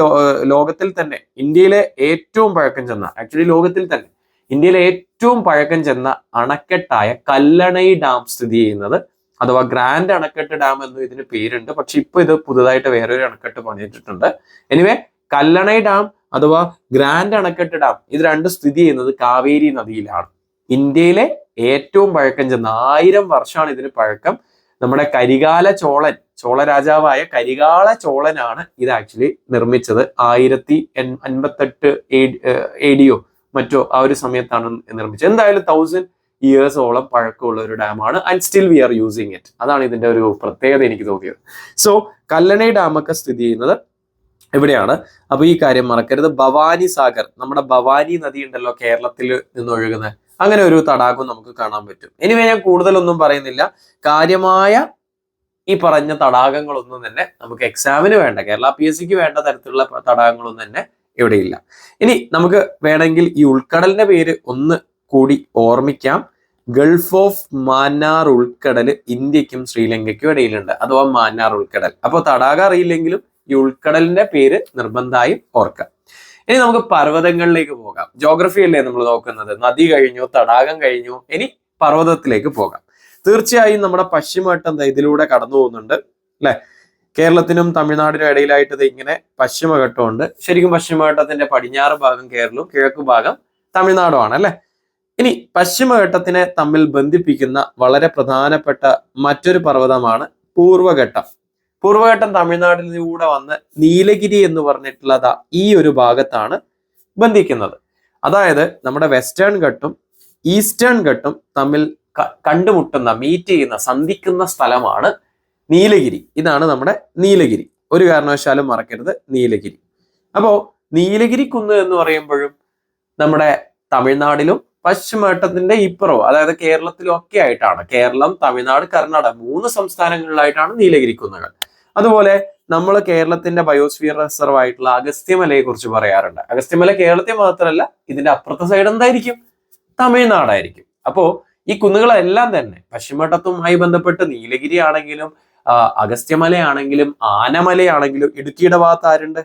ലോകത്തിൽ തന്നെ ഇന്ത്യയിലെ ഏറ്റവും പഴക്കം ചെന്ന, ആക്ച്വലി ലോകത്തിൽ തന്നെ ഇന്ത്യയിലെ ഏറ്റവും പഴക്കം ചെന്ന അണക്കെട്ടായ കല്ലണൈ ഡാം സ്ഥിതി ചെയ്യുന്നത്, അഥവാ ഗ്രാൻഡ് അണക്കെട്ട് ഡാം എന്നും ഇതിന് പേരുണ്ട്. പക്ഷെ ഇപ്പൊ ഇത് പുതുതായിട്ട് വേറൊരു അണക്കെട്ട് പണിതിട്ടുണ്ട്. എനിവേ കല്ലണൈ ഡാം അഥവാ ഗ്രാൻഡ് അണക്കെട്ട് ഡാം, ഇത് രണ്ടും സ്ഥിതി ചെയ്യുന്നത് കാവേരി നദിയിലാണ്. ഇന്ത്യയിലെ ഏറ്റവും പഴക്കം ചെന്ന 1000 വർഷമാണ് ഇതിന് പഴക്കം. നമ്മുടെ ചോള രാജാവായ കരികാല ചോളനാണ് ഇത് ആക്ച്വലി നിർമ്മിച്ചത്. 1058 AD മറ്റോ ആ ഒരു സമയത്താണ് നിർമ്മിച്ചത്. എന്തായാലും 1000 ഇയേഴ്സോളം പഴക്കമുള്ള ഒരു ഡാമാണ്. And still we are using it. അതാണ് ഇതിന്റെ ഒരു പ്രത്യേകത എനിക്ക് തോന്നിയത്. സോ കല്ലണൈ ഡാമൊക്കെ സ്ഥിതി ചെയ്യുന്നത് എവിടെയാണ്? അപ്പൊ ഈ കാര്യം മറക്കരുത്. ഭവാനി സാഗർ, നമ്മുടെ ഭവാനി നദി ഉണ്ടല്ലോ കേരളത്തിൽ നിന്നൊഴുകുന്ന, അങ്ങനെ ഒരു തടാകവും നമുക്ക് കാണാൻ പറ്റും. എനിവേ ഞാൻ കൂടുതലൊന്നും പറയുന്നില്ല. കാര്യമായ ഈ പറഞ്ഞ തടാകങ്ങളൊന്നും തന്നെ നമുക്ക് എക്സാമിന് വേണ്ട, കേരള PSCക്ക് വേണ്ട തരത്തിലുള്ള തടാകങ്ങളൊന്നും തന്നെ ഇവിടെയില്ല. ഇനി നമുക്ക് വേണമെങ്കിൽ ഈ ഉൾക്കടലിന്റെ പേര് ഒന്ന് കൂടി ഓർമ്മിക്കാം. ഗൾഫ് ഓഫ് മാന്നാർ ഉൾക്കടൽ ഇന്ത്യക്കും ശ്രീലങ്കയ്ക്കും ഇടയിലുണ്ട്, അഥവാ മാന്നാർ ഉൾക്കടൽ. അപ്പോൾ തടാകം അറിയില്ലെങ്കിലും ഈ ഉൾക്കടലിന്റെ പേര് നിർബന്ധമായും ഓർക്കാം. ഇനി നമുക്ക് പർവ്വതങ്ങളിലേക്ക് പോകാം. ജോഗ്രഫി അല്ലേ നമ്മൾ നോക്കുന്നത്. നദി കഴിഞ്ഞു, തടാകം കഴിഞ്ഞു, ഇനി പർവ്വതത്തിലേക്ക് പോകാം. തീർച്ചയായും നമ്മുടെ പശ്ചിമഘട്ടം ഇതിലൂടെ കടന്നു പോകുന്നുണ്ട് അല്ലെ. കേരളത്തിനും തമിഴ്നാടിനും ഇടയിലായിട്ട് ഇത് ഇങ്ങനെ പശ്ചിമഘട്ടമുണ്ട്. ശരിക്കും പശ്ചിമഘട്ടത്തിന്റെ പടിഞ്ഞാറ് ഭാഗം കേരളവും കിഴക്ക് ഭാഗം തമിഴ്നാടുമാണ് അല്ലെ. ഇനി പശ്ചിമഘട്ടത്തിനെ തമ്മിൽ ബന്ധിപ്പിക്കുന്ന വളരെ പ്രധാനപ്പെട്ട മറ്റൊരു പർവ്വതമാണ് പൂർവ്വഘട്ടം. പൂർവ്വഘട്ടം തമിഴ്നാടിലൂടെ വന്ന് നീലഗിരി എന്ന് പറഞ്ഞിട്ടുള്ളത് ഈ ഒരു ഭാഗത്താണ് ബന്ധിക്കുന്നത്. അതായത് നമ്മുടെ വെസ്റ്റേൺ ഘട്ടും ഈസ്റ്റേൺ ഘട്ടും തമ്മിൽ കണ്ടുമുട്ടുന്ന, മീറ്റ് ചെയ്യുന്ന, സന്ധിക്കുന്ന സ്ഥലമാണ് നീലഗിരി. ഇതാണ് നമ്മുടെ നീലഗിരി. ഒരു കാരണവശാലും മറക്കരുത് നീലഗിരി. അപ്പോ നീലഗിരി കുന്ന് എന്ന് പറയുമ്പോഴും നമ്മുടെ തമിഴ്നാടിലും പശ്ചിമഘട്ടത്തിന്റെ ഇപ്പുറവും, അതായത് കേരളത്തിലും ഒക്കെ ആയിട്ടാണ്. കേരളം, തമിഴ്നാട്, കർണാടക 3 സംസ്ഥാനങ്ങളിലായിട്ടാണ് നീലഗിരി കുന്നുകൾ. അതുപോലെ നമ്മൾ കേരളത്തിന്റെ ബയോസ്ഫിയർ റിസർവ് ആയിട്ടുള്ള അഗസ്ത്യമലയെ കുറിച്ച് പറയാറുണ്ട്. അഗസ്ത്യമല കേരളത്തിൽ മാത്രമല്ല, ഇതിന്റെ അപ്പുറത്തെ സൈഡ് എന്തായിരിക്കും? തമിഴ്നാടായിരിക്കും. അപ്പോ ഈ കുന്നുകളെല്ലാം തന്നെ പശ്ചിമഘട്ടത്തുമായി ബന്ധപ്പെട്ട് നീലഗിരി ആണെങ്കിലും അഗസ്ത്യമലയാണെങ്കിലും ആനമലയാണെങ്കിലും, ഇടുക്കിയുടെ ഭാഗത്ത് ആരുണ്ട്?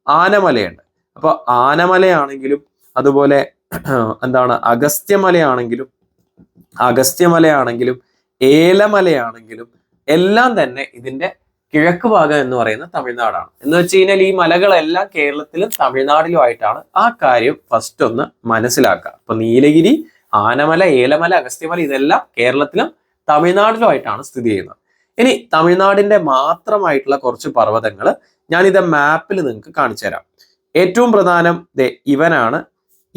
ആനമലയുണ്ട്. അപ്പൊ ആനമലയാണെങ്കിലും അതുപോലെ എന്താണ് അഗസ്ത്യമലയാണെങ്കിലും ഏലമലയാണെങ്കിലും എല്ലാം തന്നെ ഇതിന്റെ കിഴക്ക് ഭാഗം എന്ന് പറയുന്ന തമിഴ്നാടാണ്. എന്ന് വെച്ച് കഴിഞ്ഞാൽ ഈ മലകളെല്ലാം കേരളത്തിലും തമിഴ്നാടിലും ആയിട്ടാണ്. ആ കാര്യം ഫസ്റ്റ് ഒന്ന് മനസ്സിലാക്കുക. അപ്പൊ നീലഗിരി, ആനമല, ഏലമല, അഗസ്ത്യമല ഇതെല്ലാം കേരളത്തിലും തമിഴ്നാടിലും ആയിട്ടാണ് സ്ഥിതി ചെയ്യുന്നത്. ഇനി തമിഴ്നാടിന്റെ മാത്രമായിട്ടുള്ള കുറച്ച് പർവ്വതങ്ങൾ ഞാനിത് മാപ്പിൽ നിങ്ങൾക്ക് കാണിച്ചു തരാം. ഏറ്റവും പ്രധാനം ഇവനാണ്.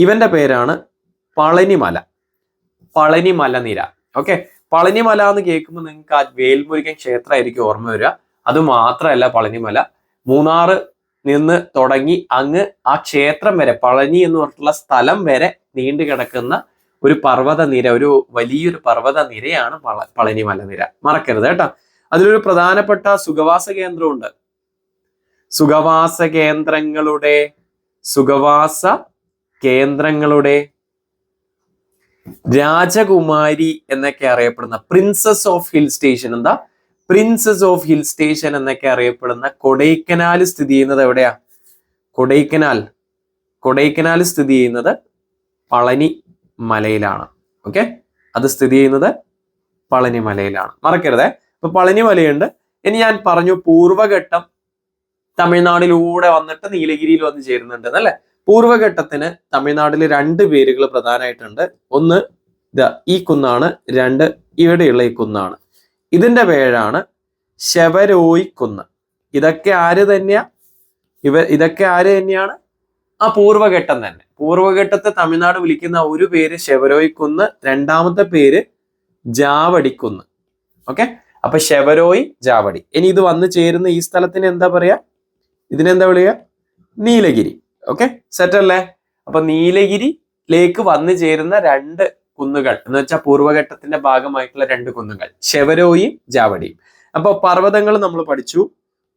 ഇവന്റെ പേരാണ് പളനിമല. പളനിമല നിര. ഓക്കെ, പളനിമല എന്ന് കേൾക്കുമ്പോൾ നിങ്ങൾക്ക് ആ വേൽമുരുകൻ ക്ഷേത്രമായിരിക്കും ഓർമ്മ വരിക. അത് മാത്രമല്ല, പളനിമല മൂന്നാറ് നിന്ന് തുടങ്ങി അങ്ങ് ആ ക്ഷേത്രം വരെ, പളനി എന്ന് പറഞ്ഞിട്ടുള്ള സ്ഥലം വരെ നീണ്ടു കിടക്കുന്ന ഒരു പർവ്വത നിര, ഒരു വലിയൊരു പർവ്വത നിരയാണ് പളനിമല നിര. മറക്കരുത് കേട്ടോ. അതിലൊരു പ്രധാനപ്പെട്ട സുഖവാസ കേന്ദ്രമുണ്ട്. സുഖവാസ കേന്ദ്രങ്ങളുടെ രാജകുമാരി എന്നൊക്കെ അറിയപ്പെടുന്ന, പ്രിൻസസ് ഓഫ് ഹിൽ സ്റ്റേഷൻ, എന്താ പ്രിൻസസ് ഓഫ് ഹിൽ സ്റ്റേഷൻ എന്നൊക്കെ അറിയപ്പെടുന്ന കൊടൈക്കനാൽ സ്ഥിതി ചെയ്യുന്നത് എവിടെയാ? കൊടൈക്കനാൽ സ്ഥിതി ചെയ്യുന്നത് പളനി മലയിലാണ്. ഓക്കെ, അത് സ്ഥിതി ചെയ്യുന്നത് പളനി മലയിലാണ്. മറക്കരുതേ. അപ്പൊ പളനി മലയുണ്ട്. ഇനി ഞാൻ പറഞ്ഞു പൂർവഘട്ടം തമിഴ്നാടിലൂടെ വന്നിട്ട് നീലഗിരിയിൽ വന്ന് ചേരുന്നുണ്ട് അല്ലെ. പൂർവഘട്ടത്തിന് തമിഴ്നാട്ടിൽ 2 പേരുകൾ പ്രധാനമായിട്ടുണ്ട്. ഒന്ന് ഈ കുന്നാണ്, 2 ഇവിടെയുള്ള ഈ കുന്നാണ്. ഇതിന്റെ പേരാണ് ശെവരോയ് കുന്ന്. ഇതൊക്കെ ആര് തന്നെയാണ്? ആ പൂർവഘട്ടം തന്നെ. പൂർവഘട്ടത്തെ തമിഴ്നാട് വിളിക്കുന്ന ഒരു പേര് ശെവരോയ് കുന്ന്, രണ്ടാമത്തെ പേര് ജാവടിക്കുന്ന്. ഓക്കെ, അപ്പൊ ശെവരോയ്, ജാവടി. ഇനി ഇത് വന്ന് ചേരുന്ന ഈ സ്ഥലത്തിന് എന്താ പറയാ? ഇതിനെന്താ വിളിക്കുക? നീലഗിരി. ഓക്കെ, സെറ്റ് അല്ലേ? അപ്പൊ നീലഗിരിയിലേക്ക് വന്നു ചേരുന്ന 2 കുന്നുകൾ എന്ന് വെച്ചാൽ പൂർവഘട്ടത്തിന്റെ ഭാഗമായിട്ടുള്ള 2 കുന്നുകൾ, ശെവരോയും ജാവടിയും. അപ്പൊ പർവ്വതങ്ങൾ നമ്മൾ പഠിച്ചു.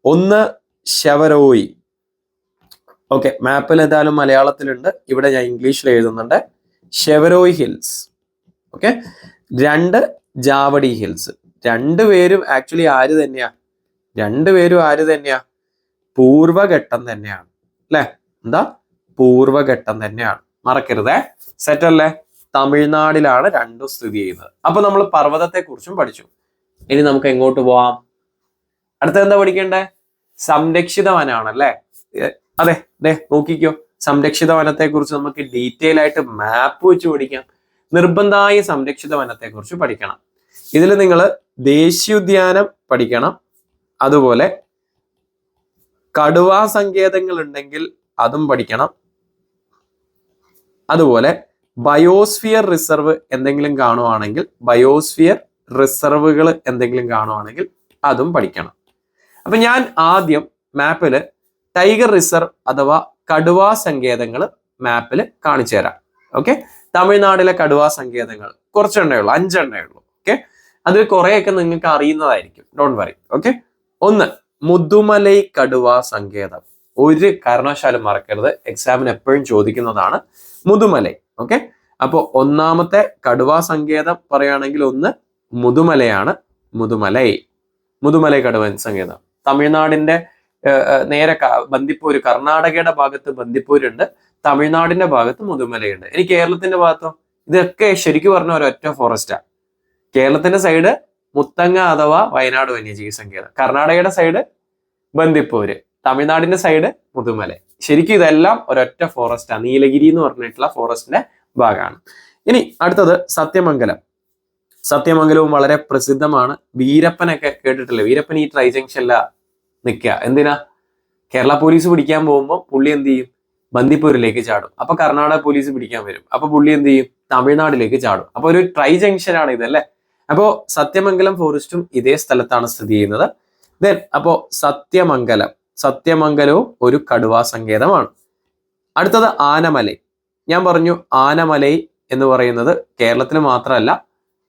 ഒന്ന് ശെവരോയി. ഓക്കെ, മാപ്പിൽ ഏതായാലും മലയാളത്തിലുണ്ട്, ഇവിടെ ഞാൻ ഇംഗ്ലീഷിൽ എഴുതുന്നുണ്ട്. Shevaroy hills. Okay, 2 Javadi hills. രണ്ടുപേരും ആക്ച്വലി ആര് തന്നെയാ? പൂർവഘട്ടം തന്നെയാണ് അല്ലെ. എന്താ? പൂർവഘട്ടം തന്നെയാണ്. മറക്കരുതേ. സെറ്റ് അല്ലേ? തമിഴ്നാടിലാണ് 2 സ്ഥിതി ചെയ്യുന്നത്. അപ്പൊ നമ്മൾ പർവ്വതത്തെ കുറിച്ചും പഠിച്ചു. ഇനി നമുക്ക് എങ്ങോട്ട് പോവാം? അടുത്ത എന്താ പഠിക്കേണ്ടേ? സംരക്ഷിത വനാണല്ലേ. അതെ, നോക്കിക്കോ. സംരക്ഷിത വനത്തെ കുറിച്ച് നമുക്ക് ഡീറ്റെയിൽ ആയിട്ട് മാപ്പ് വെച്ച് പഠിക്കാം. നിർബന്ധമായി സംരക്ഷിത വനത്തെ കുറിച്ച് പഠിക്കണം. ഇതിൽ നിങ്ങൾ ദേശീയോദ്യാനം പഠിക്കണം. അതുപോലെ കടുവാ സങ്കേതങ്ങൾ ഉണ്ടെങ്കിൽ അതും പഠിക്കണം. അതുപോലെ ബയോസ്ഫിയർ റിസർവ് എന്തെങ്കിലും കാണുവാണെങ്കിൽ, ബയോസ്ഫിയർ റിസർവുകൾ എന്തെങ്കിലും കാണുവാണെങ്കിൽ അതും പഠിക്കണം. അപ്പൊ ഞാൻ ആദ്യം മാപ്പില് ടൈഗർ റിസർവ് അഥവാ കടുവാ സങ്കേതങ്ങൾ മാപ്പിൽ കാണിച്ചു തരാം. ഓക്കെ, തമിഴ്നാട്ടിലെ കടുവാ സങ്കേതങ്ങൾ കുറച്ചെണ്ണേ ഉള്ളൂ, 5 എണ്ണേ ഉള്ളൂ. ഓക്കെ, അതിൽ കുറെയൊക്കെ നിങ്ങൾക്ക് അറിയുന്നതായിരിക്കും. Don't worry. ഓക്കെ, ഒന്ന് മുതുമലൈ കടുവാ സങ്കേതം. ഒരു കാരണവശാലും മറക്കരുത്, എക്സാമിന് എപ്പോഴും ചോദിക്കുന്നതാണ് മുതുമലൈ. ഓക്കെ, അപ്പൊ ഒന്നാമത്തെ കടുവാ സങ്കേതം പറയുകയാണെങ്കിൽ ഒന്ന് മുതുമലയാണ്. മുതുമലൈ കടുവ സങ്കേതം തമിഴ്നാടിന്റെ നേരെ ബന്ദിപ്പൂര്, കർണാടകയുടെ ഭാഗത്ത് ബന്ദിപ്പൂരുണ്ട്, തമിഴ്നാടിന്റെ ഭാഗത്ത് മുതുമലയുണ്ട്. ഇനി കേരളത്തിന്റെ ഭാഗത്തോ? ഇതൊക്കെ ശരിക്കും പറഞ്ഞ ഒരൊറ്റ ഫോറസ്റ്റാ. കേരളത്തിന്റെ സൈഡ് മുത്തങ്ങ അഥവാ വയനാട് വന്യജീവി സങ്കേതം, കർണാടകയുടെ സൈഡ് ബന്ദിപ്പൂര്, തമിഴ്നാടിന്റെ സൈഡ് മുതുമല. ശരിക്കും ഇതെല്ലാം ഒരൊറ്റ ഫോറസ്റ്റാണ്. നീലഗിരി എന്ന് പറഞ്ഞിട്ടുള്ള ഫോറസ്റ്റിന്റെ ഭാഗമാണ്. ഇനി അടുത്തത് സത്യമംഗലവും വളരെ പ്രസിദ്ധമാണ്. വീരപ്പനൊക്കെ കേട്ടിട്ടില്ലേ? വീരപ്പൻ ഈ ട്രൈ ജംഗ്ഷനില നിൽക്കുക. എന്തിനാ? കേരള പോലീസ് പിടിക്കാൻ പോകുമ്പോൾ പുള്ളി എന്ത് ചെയ്യും? ബന്ദിപ്പൂരിലേക്ക് ചാടും. അപ്പൊ കർണാടക പോലീസ് പിടിക്കാൻ വരും. അപ്പൊ പുള്ളി എന്ത് ചെയ്യും? തമിഴ്നാട്ടിലേക്ക് ചാടും. അപ്പൊ ഒരു ട്രൈ ജംഗ്ഷൻ ആണ് ഇതല്ലേ. അപ്പോ സത്യമംഗലം ഫോറസ്റ്റും ഇതേ സ്ഥലത്താണ് സ്ഥിതി ചെയ്യുന്നത്. ദെൻ അപ്പോ സത്യമംഗലവും ഒരു കടുവാ സങ്കേതമാണ്. അടുത്തത് ആനമലൈ. ഞാൻ പറഞ്ഞു ആനമലൈ എന്ന് പറയുന്നത് കേരളത്തിൽ മാത്രമല്ല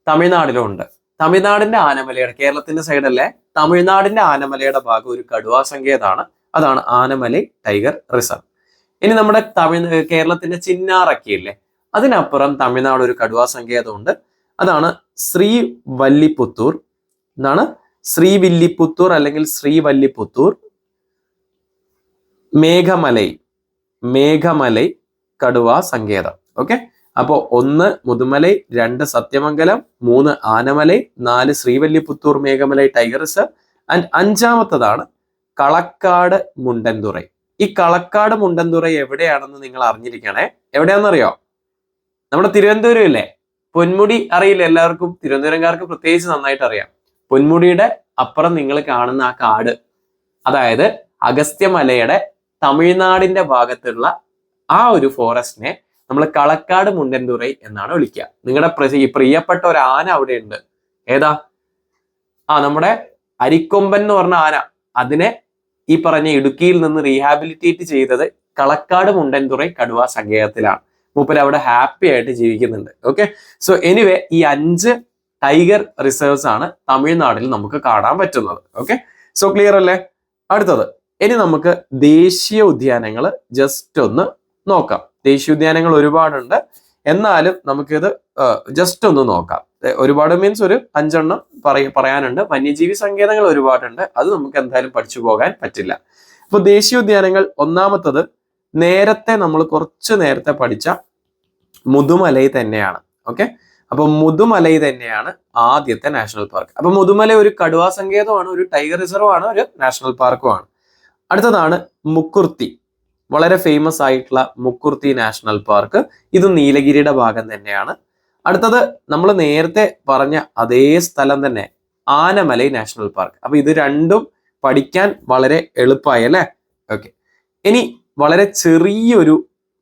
തമിഴ്നാടിലും ഉണ്ട്. തമിഴ്നാടിന്റെ ആനമലയുടെ, കേരളത്തിന്റെ സൈഡല്ലേ, തമിഴ്നാടിന്റെ ആനമലയുടെ ഭാഗം ഒരു കടുവാ സങ്കേതമാണ്. അതാണ് ആനമലൈ ടൈഗർ റിസർവ്. ഇനി നമ്മുടെ കേരളത്തിന്റെ ചിന്നാറൊക്കെ ഇല്ലേ, അതിനപ്പുറം തമിഴ്നാട് ഒരു കടുവാ സങ്കേതമുണ്ട്. അതാണ് ശ്രീവല്ലിപുത്തൂർ. എന്താണ്? ശ്രീവില്ലിപുത്തൂർ അല്ലെങ്കിൽ ശ്രീവല്ലിപുത്തൂർ മേഘമലൈ കടുവാ സങ്കേതം. ഓക്കെ, അപ്പോ 1 Mudumalai, 2 Sathyamangalam, 3 Anamalai, 4 Srivilliputhur Megamalai tiger reserve and 5ാമത്തതാണ് കളക്കാട് മുണ്ടൻതുറൈ. ഈ കളക്കാട് മുണ്ടൻതുറൈ എവിടെയാണെന്ന് നിങ്ങൾ അറിഞ്ഞിരിക്കണേ. എവിടെയാണെന്നറിയോ? നമ്മുടെ തിരുവനന്തപുരം ഇല്ലേ, പൊന്മുടി അറിയില്ല എല്ലാവർക്കും, തിരുവനന്തപുരംകാർക്ക് പ്രത്യേകിച്ച് നന്നായിട്ട് അറിയാം. പൊന്മുടിയുടെ അപ്പുറം നിങ്ങൾ കാണുന്ന ആ കാട്, അതായത് അഗസ്ത്യമലയുടെ തമിഴ്നാടിന്റെ ഭാഗത്തുള്ള ആ ഒരു ഫോറസ്റ്റിനെ നമ്മൾ കളക്കാട് മുണ്ടൻതുറൈ എന്നാണ് വിളിക്കുക. നിങ്ങളുടെ പ്രിയപ്പെട്ട ഒരു ആന അവിടെ ഉണ്ട്. ഏതാ? നമ്മുടെ അരിക്കൊമ്പൻ എന്ന് പറഞ്ഞ ആന. അതിനെ ഈ പറഞ്ഞ ഇടുക്കിയിൽ നിന്ന് റീഹാബിലിറ്റേറ്റ് ചെയ്തത് കളക്കാട് മുണ്ടൻതുറൈ കടുവാ സങ്കേതത്തിലാണ്. മൂപ്പര് അവിടെ ഹാപ്പി ആയിട്ട് ജീവിക്കുന്നുണ്ട്. ഓക്കെ, സോ എനിവേ ഈ 5 ടൈഗർ റിസർവ്സ് ആണ് തമിഴ്നാട്ടിൽ നമുക്ക് കാണാൻ പറ്റുന്നത്. ഓക്കെ, സോ ക്ലിയർ അല്ലേ? അടുത്തത് ഇനി നമുക്ക് ദേശീയ ഉദ്യാനങ്ങൾ ജസ്റ്റ് ഒന്ന് നോക്കാം. ദേശീയ ഉദ്യാനങ്ങൾ ഒരുപാടുണ്ട്, എന്നാലും നമുക്കിത് ജസ്റ്റ് ഒന്ന് നോക്കാം. ഒരുപാട് മീൻസ് ഒരു 5 എണ്ണം പറയാനുണ്ട്. വന്യജീവി സങ്കേതങ്ങൾ ഒരുപാടുണ്ട്, അത് നമുക്ക് എന്തായാലും പഠിച്ചു പോകാൻ പറ്റില്ല. അപ്പൊ ദേശീയ ഉദ്യാനങ്ങൾ, ഒന്നാമത്തത് നമ്മൾ കുറച്ച് നേരത്തെ പഠിച്ച മുതുമലൈ തന്നെയാണ്. ഓക്കെ, അപ്പൊ മുതുമലൈ തന്നെയാണ് ആദ്യത്തെ നാഷണൽ പാർക്ക്. അപ്പൊ മുതുമല ഒരു കടുവാ സങ്കേതമാണ്, ഒരു ടൈഗർ റിസർവ് ആണ്, ഒരു നാഷണൽ പാർക്കുമാണ്. അടുത്തതാണ് മുക്കുർത്തി, വളരെ ഫേമസ് ആയിട്ടുള്ള മുക്കുർത്തി നാഷണൽ പാർക്ക്. ഇത് നീലഗിരിയുടെ ഭാഗം തന്നെയാണ്. അടുത്തത് നമ്മൾ നേരത്തെ പറഞ്ഞ അതേ സ്ഥലം തന്നെ, ആനമലൈ നാഷണൽ പാർക്ക്. അപ്പൊ ഇത് രണ്ടും പഠിക്കാൻ വളരെ എളുപ്പമായി അല്ലേ? ഓക്കെ, ഇനി വളരെ ചെറിയൊരു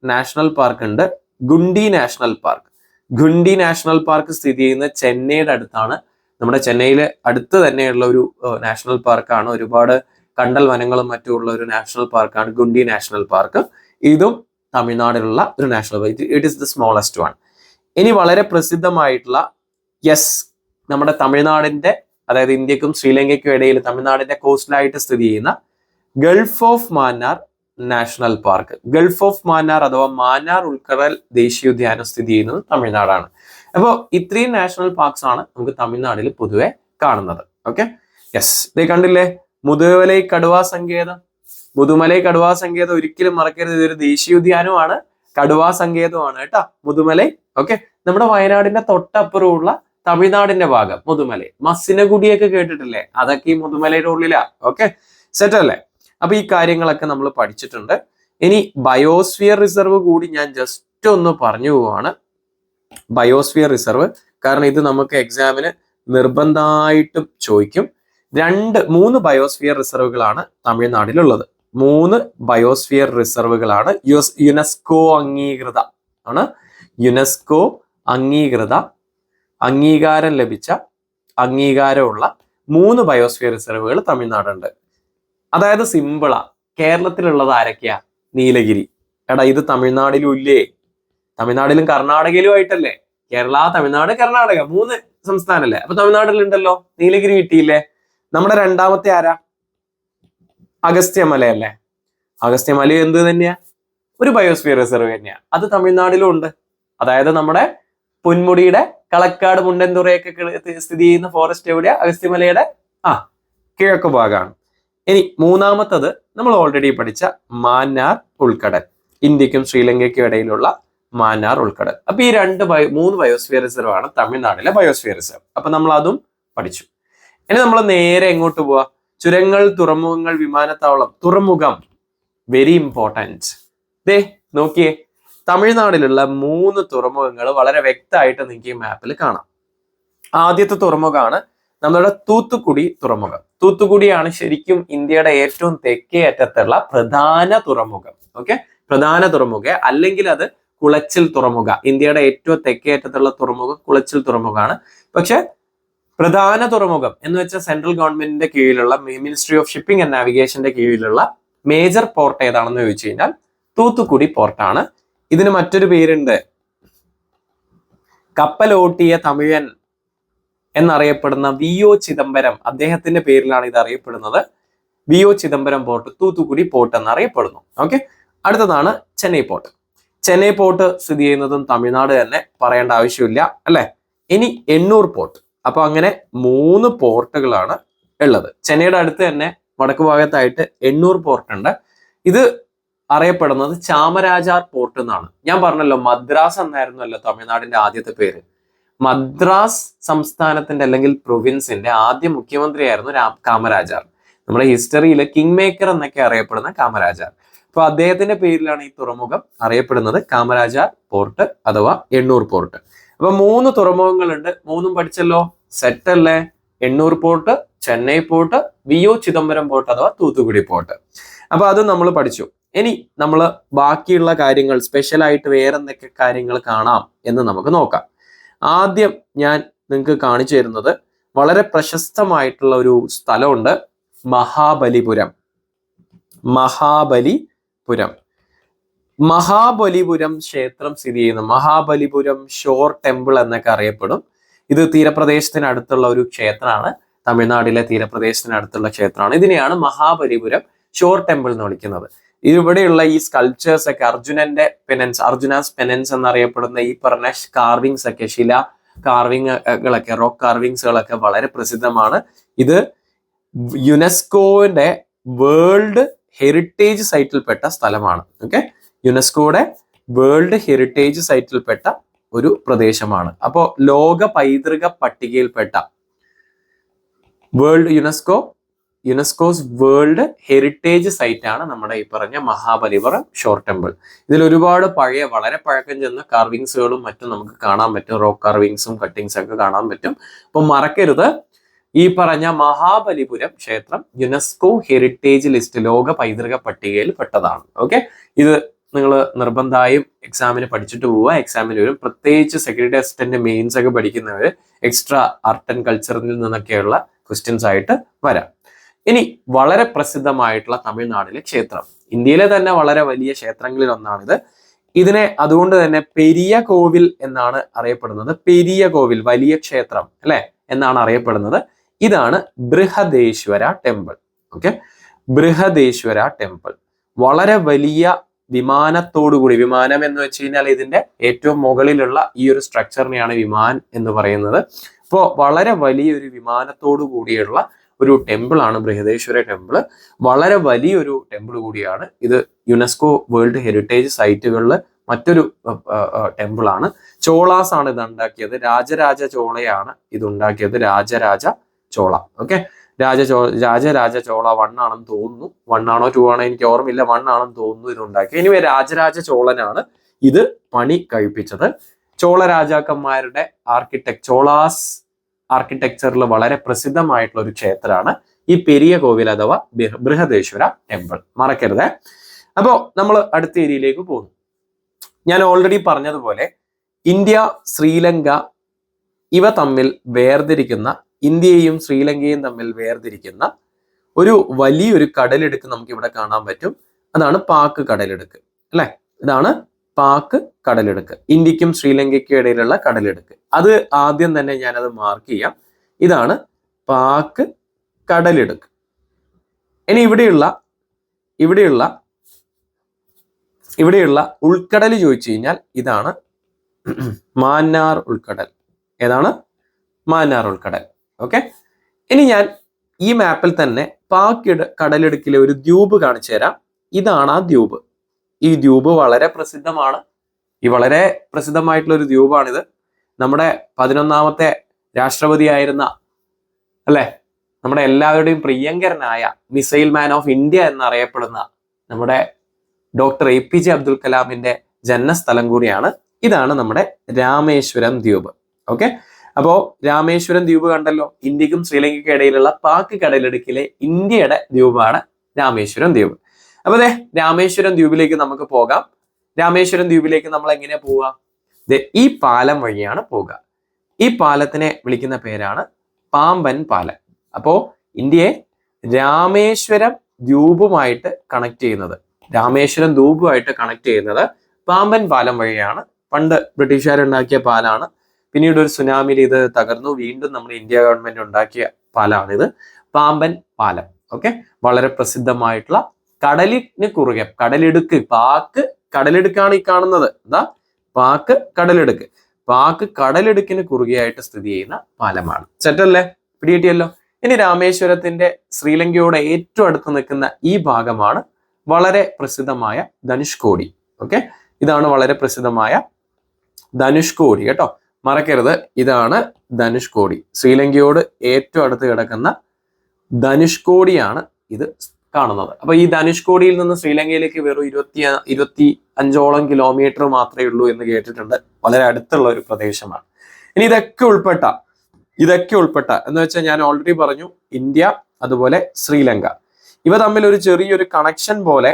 നാഷണൽ പാർക്ക് ഉണ്ട്, ഗുണ്ടി നാഷണൽ പാർക്ക്. ഗുണ്ടി നാഷണൽ പാർക്ക് സ്ഥിതി ചെയ്യുന്ന ചെന്നൈയുടെ അടുത്താണ്. നമ്മുടെ ചെന്നൈയിലെ അടുത്ത് തന്നെയുള്ള ഒരു നാഷണൽ പാർക്കാണ്. ഒരുപാട് കണ്ടൽ വനങ്ങളും മറ്റുമുള്ള ഒരു നാഷണൽ പാർക്കാണ് ഗുണ്ടി നാഷണൽ പാർക്ക്. ഇതും തമിഴ്നാടിലുള്ള ഒരു national park. It is the smallest one. ഇനി വളരെ പ്രസിദ്ധമായിട്ടുള്ള, നമ്മുടെ തമിഴ്നാടിന്റെ, അതായത് ഇന്ത്യക്കും ശ്രീലങ്കയ്ക്കും ഇടയിൽ തമിഴ്നാടിന്റെ കോസ്റ്റിലായിട്ട് സ്ഥിതി ചെയ്യുന്ന Gulf of Mannar national park. Gulf of Mannar അഥവാ മാന്നാർ ഉൾക്കടൽ ദേശീയോദ്യാനം സ്ഥിതി ചെയ്യുന്നത് തമിഴ്നാടാണ്. അപ്പോൾ ഇത്രയും നാഷണൽ പാർക്സ് ആണ് നമുക്ക് തമിഴ്നാട്ടിൽ പൊതുവെ കാണുന്നത്. ഓക്കെ, ഇത് കണ്ടില്ലേ, മുതുമലൈ കടുവാ സങ്കേതം. മുതുമലൈ കടുവാ സങ്കേതം ഒരിക്കലും മറക്കരുത്. ഇതൊരു ദേശീയോദ്യാനമാണ്, കടുവാ സങ്കേതമാണ് കേട്ടോ മുതുമലൈ. ഓക്കെ, നമ്മുടെ വയനാടിന്റെ തൊട്ടപ്പുറമുള്ള തമിഴ്നാടിന്റെ ഭാഗം മുതുമലൈ. മസിനഗുഡിയൊക്കെ കേട്ടിട്ടില്ലേ? അതൊക്കെ ഈ മുതുമലയുടെ ഉള്ളിലാ. ഓക്കെ, സെറ്റ് അല്ലേ? അപ്പൊ ഈ കാര്യങ്ങളൊക്കെ നമ്മൾ പഠിച്ചിട്ടുണ്ട്. ഇനി ബയോസ്ഫിയർ റിസർവ് കൂടി ഞാൻ ജസ്റ്റ് ഒന്ന് പറഞ്ഞു പോവാണ്. ബയോസ്ഫിയർ റിസർവ്, കാരണം ഇത് നമുക്ക് എക്സാമിന് നിർബന്ധമായിട്ടും ചോദിക്കും. 3 ബയോസ്ഫിയർ റിസർവുകളാണ് തമിഴ്നാട്ടിലുള്ളത്. 3 ബയോസ്ഫിയർ റിസർവുകളാണ് യുനെസ്കോ അംഗീകൃത ആണ്. യുനെസ്കോ അംഗീകാരം ലഭിച്ച, അംഗീകാരമുള്ള 3 ബയോസ്ഫിയർ റിസർവുകൾ തമിഴ്നാടുണ്ട്. അതായത് സിമ്പിളാ. കേരളത്തിലുള്ളത് ആരൊക്കെയാ? നീലഗിരി. എടാ ഇത് തമിഴ്നാടിലും ഇല്ലേ? തമിഴ്നാടിലും കർണാടകയിലും ആയിട്ടല്ലേ? കേരള, തമിഴ്നാട്, കർണാടക 3 സംസ്ഥാനല്ലേ? അപ്പൊ തമിഴ്നാട്ടിലുണ്ടല്ലോ. നീലഗിരി കിട്ടിയില്ലേ? നമ്മുടെ രണ്ടാമത്തെ ആരാ? അഗസ്ത്യമലയല്ലേ? അഗസ്ത്യമല എന്ത് തന്നെയാ? ഒരു ബയോസ്ഫിയർ റിസർവ് തന്നെയാ. അത് തമിഴ്നാടിലും ഉണ്ട്. അതായത് നമ്മുടെ പൊന്മുടിയുടെ കളക്കാട് മുണ്ടൻതുറയൊക്കെ സ്ഥിതി ചെയ്യുന്ന ഫോറസ്റ്റ് എവിടെയാ? അഗസ്ത്യമലയുടെ കിഴക്ക് ഭാഗമാണ്. ഇനി മൂന്നാമത്തത് നമ്മൾ ഓൾറെഡി പഠിച്ച മാന്നാർ ഉൾക്കടൽ. ഇന്ത്യക്കും ശ്രീലങ്കയ്ക്കും ഇടയിലുള്ള മാന്നാർ ഉൾക്കടൽ. അപ്പൊ ഈ 3 ബയോസ്ഫിയർ റിസർവ് ആണ് തമിഴ്നാട്ടിലെ ബയോസ്ഫിയർ റിസർവ്. അപ്പൊ നമ്മൾ അതും പഠിച്ചു. ഇനി നമ്മൾ നേരെ എങ്ങോട്ട് പോവാ? ചുരങ്ങൾ, തുറമുഖങ്ങൾ, വിമാനത്താവളം. തുറമുഖം വെരി ഇമ്പോർട്ടൻറ്റ്. ദേ നോക്കിയേ, തമിഴ്നാട്ടിലുള്ള 3 തുറമുഖങ്ങൾ വളരെ വ്യക്തമായിട്ട് നിങ്ങൾക്ക് ഈ മാപ്പിൽ കാണാം. ആദ്യത്തെ തുറമുഖമാണ് നമ്മുടെ തൂത്തുക്കുടി തുറമുഖം. തൂത്തുക്കുടിയാണ് ശരിക്കും ഇന്ത്യയുടെ ഏറ്റവും തെക്കേ അറ്റത്തുള്ള പ്രധാന തുറമുഖം. ഓക്കെ, പ്രധാന തുറമുഖം, അല്ലെങ്കിൽ അത് കുളച്ചിൽ തുറമുഖ. ഇന്ത്യയുടെ ഏറ്റവും തെക്കേ അറ്റത്തുള്ള തുറമുഖം കുളച്ചിൽ തുറമുഖമാണ്. പക്ഷെ പ്രധാന തുറമുഖം എന്ന് വെച്ചാൽ സെൻട്രൽ ഗവൺമെന്റിന്റെ കീഴിലുള്ള മിനിസ്ട്രി ഓഫ് ഷിപ്പിംഗ് ആൻഡ് നാവിഗേഷന്റെ കീഴിലുള്ള മേജർ പോർട്ട് ഏതാണെന്ന് ചോദിച്ചു കഴിഞ്ഞാൽ തൂത്തുക്കുടി പോർട്ടാണ്. ഇതിന് മറ്റൊരു പേരുണ്ട്, കപ്പലോട്ടിയ തമിഴൻ എന്നറിയപ്പെടുന്ന വി.ഒ. ചിദംബരം, അദ്ദേഹത്തിന്റെ പേരിലാണ് ഇത് അറിയപ്പെടുന്നത്. വി.ഒ. ചിദംബരം പോർട്ട് തൂത്തുക്കുടി പോർട്ട് എന്നറിയപ്പെടുന്നു. ഓക്കെ, അടുത്തതാണ് ചെന്നൈ പോർട്ട്. ചെന്നൈ പോർട്ട് സ്ഥിതി ചെയ്യുന്നതും തമിഴ്നാട് തന്നെ, പറയേണ്ട ആവശ്യമില്ല അല്ലെ. ഇനി എണ്ണൂർ പോർട്ട്. അപ്പൊ അങ്ങനെ 3 പോർട്ടുകളാണ് ഉള്ളത്. ചെന്നൈയുടെ അടുത്ത് തന്നെ വടക്ക് ഭാഗത്തായിട്ട് എണ്ണൂർ പോർട്ട് ഉണ്ട്. ഇത് അറിയപ്പെടുന്നത് ചാമരാജാർ പോർട്ട് എന്നാണ്. ഞാൻ പറഞ്ഞല്ലോ മദ്രാസ് എന്നായിരുന്നല്ലോ തമിഴ്നാടിന്റെ ആദ്യത്തെ പേര്. മദ്രാസ് സംസ്ഥാനത്തിന്റെ അല്ലെങ്കിൽ പ്രൊവിൻസിന്റെ ആദ്യ മുഖ്യമന്ത്രിയായിരുന്നു കാമരാജാർ. നമ്മുടെ ഹിസ്റ്ററിയിൽ കിങ് മേക്കർ എന്നൊക്കെ അറിയപ്പെടുന്ന കാമരാജാർ. അപ്പൊ അദ്ദേഹത്തിന്റെ പേരിലാണ് ഈ തുറമുഖം അറിയപ്പെടുന്നത്, കാമരാജാർ പോർട്ട് അഥവാ എണ്ണൂർ പോർട്ട്. അപ്പൊ 3 തുറമുഖങ്ങളുണ്ട്. 3ഉം പഠിച്ചല്ലോ, സെറ്റ് അല്ലേ? Ennore port, Chennai port, V O. Chidambaram port അഥവാ തൂത്തുക്കുടി പോർട്ട്. അപ്പൊ അത് നമ്മൾ പഠിച്ചു. ഇനി നമ്മൾ ബാക്കിയുള്ള കാര്യങ്ങൾ, സ്പെഷ്യൽ ആയിട്ട് വേറെ എന്തൊക്കെ കാര്യങ്ങൾ കാണാം എന്ന് നമുക്ക് നോക്കാം. ആദ്യം ഞാൻ നിങ്ങൾക്ക് കാണിച്ചു തരുന്നത് വളരെ പ്രശസ്തമായിട്ടുള്ള ഒരു സ്ഥലമുണ്ട്, മഹാബലിപുരം. മഹാബലിപുരം ക്ഷേത്രം സ്ഥിതി ചെയ്യുന്ന മഹാബലിപുരം ഷോർ ടെമ്പിൾ എന്നൊക്കെ അറിയപ്പെടും. ഇത് തീരപ്രദേശത്തിനടുത്തുള്ള ഒരു ക്ഷേത്രമാണ്, തമിഴ്നാട്ടിലെ തീരപ്രദേശത്തിനടുത്തുള്ള ക്ഷേത്രമാണ്. ഇതിനെയാണ് മഹാബലിപുരം ഷോർ ടെമ്പിൾ എന്ന് വിളിക്കുന്നത്. ഇവിടെയുള്ള ഈ സ്കൾപ്ചേഴ്സ് ഒക്കെ, അർജുനാസ് പെനൻസ് എന്നറിയപ്പെടുന്ന ഈ പറഞ്ഞ കാർവിങ്സ് ഒക്കെ, ശില കാർവിങ്ങുകളൊക്കെ, റോക്ക് കാർവിങ്സുകളൊക്കെ വളരെ പ്രസിദ്ധമാണ്. ഇത് യുനെസ്കോയുടെ വേൾഡ് ഹെറിറ്റേജ് സൈറ്റിൽപ്പെട്ട സ്ഥലമാണ്. ഓക്കെ, യുനെസ്കോയുടെ വേൾഡ് ഹെറിറ്റേജ് സൈറ്റിൽപ്പെട്ട ഒരു പ്രദേശമാണ്. അപ്പോൾ ലോക പൈതൃക പട്ടികയിൽപ്പെട്ട യുനെസ്കോസ് വേൾഡ് ഹെറിറ്റേജ് സൈറ്റ് ആണ് നമ്മുടെ ഈ പറഞ്ഞ മഹാബലിപുരം ഷോർ ടെമ്പിൾ. ഇതിൽ ഒരുപാട് വളരെ പഴക്കം ചെന്ന കാർവിങ്സുകളും മറ്റും നമുക്ക് കാണാൻ പറ്റും. റോക്ക് കാർവിങ്സും കട്ടിങ്സും ഒക്കെ കാണാൻ പറ്റും. അപ്പൊ മറക്കരുത്, ഈ പറഞ്ഞ മഹാബലിപുരം ക്ഷേത്രം യുനെസ്കോ ഹെറിറ്റേജ് ലിസ്റ്റ്, ലോക പൈതൃക പട്ടികയിൽ പെട്ടതാണ്. ഓക്കെ, ഇത് നിങ്ങൾ നിർബന്ധമായും എക്സാമിന് പഠിച്ചിട്ട് പോവുക. എക്സാമിന് വരും, പ്രത്യേകിച്ച് സെക്രട്ടറി അസിസ്റ്റന്റ് മെയിൻസ് ഒക്കെ പഠിക്കുന്നവർ എക്സ്ട്രാ ആർട്ട് ആൻഡ് കൾച്ചറിൽ നിന്നൊക്കെയുള്ള ക്വസ്റ്റ്യൻസ് ആയിട്ട് വരാം. ഇനി വളരെ പ്രസിദ്ധമായിട്ടുള്ള തമിഴ്നാട്ടിലെ ക്ഷേത്രം, ഇന്ത്യയിലെ തന്നെ വളരെ വലിയ ക്ഷേത്രങ്ങളിൽ ഒന്നാണിത്. ഇതിനെ അതുകൊണ്ട് തന്നെ പെരിയ കോവിൽ എന്നാണ് അറിയപ്പെടുന്നത്. പെരിയ കോവിൽ, വലിയ ക്ഷേത്രം അല്ലെ എന്നാണ് അറിയപ്പെടുന്നത്. ഇതാണ് Brihadeeswara temple. Okay, Brihadeeswara temple വളരെ വലിയ വിമാനത്തോടുകൂടി, വിമാനം എന്ന് വെച്ച് കഴിഞ്ഞാൽ ഇതിന്റെ ഏറ്റവും മുകളിലുള്ള ഈ ഒരു സ്ട്രക്ചറിനെയാണ് വിമാൻ എന്ന് പറയുന്നത്. അപ്പോൾ വളരെ വലിയൊരു വിമാനത്തോടു കൂടിയുള്ള ഒരു ടെമ്പിൾ ആണ് ബൃഹദേശ്വര ടെമ്പിൾ. വളരെ വലിയൊരു ടെമ്പിൾ കൂടിയാണ് ഇത്. യുനെസ്കോ വേൾഡ് ഹെറിറ്റേജ് സൈറ്റുകളിൽ മറ്റൊരു ടെമ്പിൾ ആണ്. ചോളാസ് ആണ് ഇത് ഉണ്ടാക്കിയത്. രാജരാജ ചോളയാണ് ഇത് ഉണ്ടാക്കിയത്. രാജരാജ ചോള. ഓക്കെ, രാജരാജ ചോള 1 ആണെന്ന് തോന്നുന്നു. 1 ആണോ 2 ആണോ എനിക്ക് ഓർമ്മയില്ല. 1 ആണെന്ന് തോന്നുന്നു ഇത് ഉണ്ടാക്കി. ഇനി രാജരാജ ചോളനാണ് ഇത് പണി കഴിപ്പിച്ചത്. ചോള രാജാക്കന്മാരുടെ ചോളാസ് ആർക്കിടെക്ചറിൽ വളരെ പ്രസിദ്ധമായിട്ടുള്ള ഒരു ക്ഷേത്രമാണ് ഈ പെരിയ കോവിൽ അഥവാ ബൃഹദേശ്വര ടെമ്പിൾ. മറക്കരുത്. അപ്പോ നമ്മൾ അടുത്ത ഏരിയയിലേക്ക് പോകുന്നു. ഞാൻ ഓൾറെഡി പറഞ്ഞതുപോലെ ഇന്ത്യ, ശ്രീലങ്ക ഇവ തമ്മിൽ വേർതിരിക്കുന്ന, ഇന്ത്യയും ശ്രീലങ്കയും തമ്മിൽ വേർതിരിക്കുന്ന ഒരു വലിയൊരു കടലിടുക്ക് നമുക്ക് ഇവിടെ കാണാൻ പറ്റും. അതാണ് പാക്ക് കടലിടുക്ക് അല്ലെ. ഇതാണ് പാക്ക് കടലിടുക്ക്, ഇന്ത്യക്കും ശ്രീലങ്കയ്ക്കും ഇടയിലുള്ള കടലിടുക്ക്. അത് ആദ്യം തന്നെ ഞാനത് മാർക്ക് ചെയ്യാം. ഇതാണ് പാക്ക് കടലിടുക്ക്. ഇനി ഇവിടെയുള്ള ഉൾക്കടൽ ചോദിച്ചു കഴിഞ്ഞാൽ ഇതാണ് മാന്നാർ ഉൾക്കടൽ. ഏതാണ്? മാന്നാർ ഉൾക്കടൽ. ഓക്കെ, ഇനി ഞാൻ ഈ മാപ്പിൽ തന്നെ പാക്ക് കടലിടുക്കിലെ ഒരു ദ്വീപ് കാണിച്ചു തരാം. ഇതാണ് ആ ദ്വീപ്. ഈ ദ്വീപ് വളരെ പ്രസിദ്ധമാണ്. വളരെ പ്രസിദ്ധമായിട്ടുള്ള ഒരു ദ്വീപാണിത്. നമ്മുടെ 11ാമത്തെ രാഷ്ട്രപതിയായിരുന്ന അല്ലെ, നമ്മുടെ എല്ലാവരുടെയും പ്രിയങ്കരനായ മിസൈൽ മാൻ ഓഫ് ഇന്ത്യ എന്നറിയപ്പെടുന്ന നമ്മുടെ ഡോക്ടർ APJ അബ്ദുൽ കലാമിന്റെ ജന്മസ്ഥലം കൂടിയാണ്. ഇതാണ് നമ്മുടെ രാമേശ്വരം ദ്വീപ്. ഓക്കെ, അപ്പോ രാമേശ്വരം ദ്വീപ് കണ്ടല്ലോ. ഇന്ത്യക്കും ശ്രീലങ്കയ്ക്കും ഇടയിലുള്ള പാക്ക് കടലിടുക്കിലെ ഇന്ത്യയുടെ ദ്വീപാണ് രാമേശ്വരം ദ്വീപ്. അപ്പൊ അതെ, രാമേശ്വരം ദ്വീപിലേക്ക് നമുക്ക് പോകാം. രാമേശ്വരം ദ്വീപിലേക്ക് നമ്മൾ എങ്ങനെ പോവുക? ഈ പാലം വഴിയാണ് പോവുക. ഈ പാലത്തിനെ വിളിക്കുന്ന പേരാണ് പാമ്പൻ പാലം. അപ്പോ ഇന്ത്യയെ രാമേശ്വരം ദ്വീപുമായിട്ട് കണക്ട് ചെയ്യുന്നത്, രാമേശ്വരം ദ്വീപുമായിട്ട് കണക്ട് ചെയ്യുന്നത് പാമ്പൻ പാലം വഴിയാണ്. പണ്ട് ബ്രിട്ടീഷുകാരുണ്ടാക്കിയ പാലാണ്. പിന്നീട് ഒരു സുനാമിയിൽ ഇത് തകർന്നു. വീണ്ടും നമ്മുടെ ഇന്ത്യ ഗവൺമെന്റ് ഉണ്ടാക്കിയ പാലാണിത്, പാമ്പൻ പാലം. ഓക്കെ, വളരെ പ്രസിദ്ധമായിട്ടുള്ള കടലിന് കുറുകെ, കടലിടുക്ക്, പാക്ക് കടലിടുക്കാണ് ഈ കാണുന്നത്. എന്താ? പാക്ക് കടലിടുക്ക്. പാക്ക് കടലിടുക്കിന് കുറുകെയായിട്ട് സ്ഥിതി ചെയ്യുന്ന പാലമാണ്. സെറ്റല്ലേ? പിടികിട്ടിയല്ലോ. ഇനി രാമേശ്വരത്തിന്റെ ശ്രീലങ്കയോട് ഏറ്റവും അടുത്ത് നിൽക്കുന്ന ഈ ഭാഗമാണ് വളരെ പ്രസിദ്ധമായ ധനുഷ്കോടി. ഓക്കെ, ഇതാണ് വളരെ പ്രസിദ്ധമായ ധനുഷ്കോടി കേട്ടോ, മറക്കരുത്. ഇതാണ് ധനുഷ്കോടി. ശ്രീലങ്കയോട് ഏറ്റവും അടുത്ത് കിടക്കുന്ന ധനുഷ്കോടിയാണ് ഇത് കാണുന്നത്. അപ്പൊ ഈ ധനുഷ്കോടിയിൽ നിന്ന് ശ്രീലങ്കയിലേക്ക് വെറും 25 കിലോമീറ്റർ മാത്രമേ ഉള്ളൂ എന്ന് കേട്ടിട്ടുണ്ട്. വളരെ അടുത്തുള്ള ഒരു പ്രദേശമാണ്. ഇനി ഇതൊക്കെ ഉൾപ്പെട്ട എന്ന് വെച്ചാൽ ഞാൻ ഓൾറെഡി പറഞ്ഞു, ഇന്ത്യ അതുപോലെ ശ്രീലങ്ക ഇവ തമ്മിൽ ഒരു ചെറിയൊരു കണക്ഷൻ പോലെ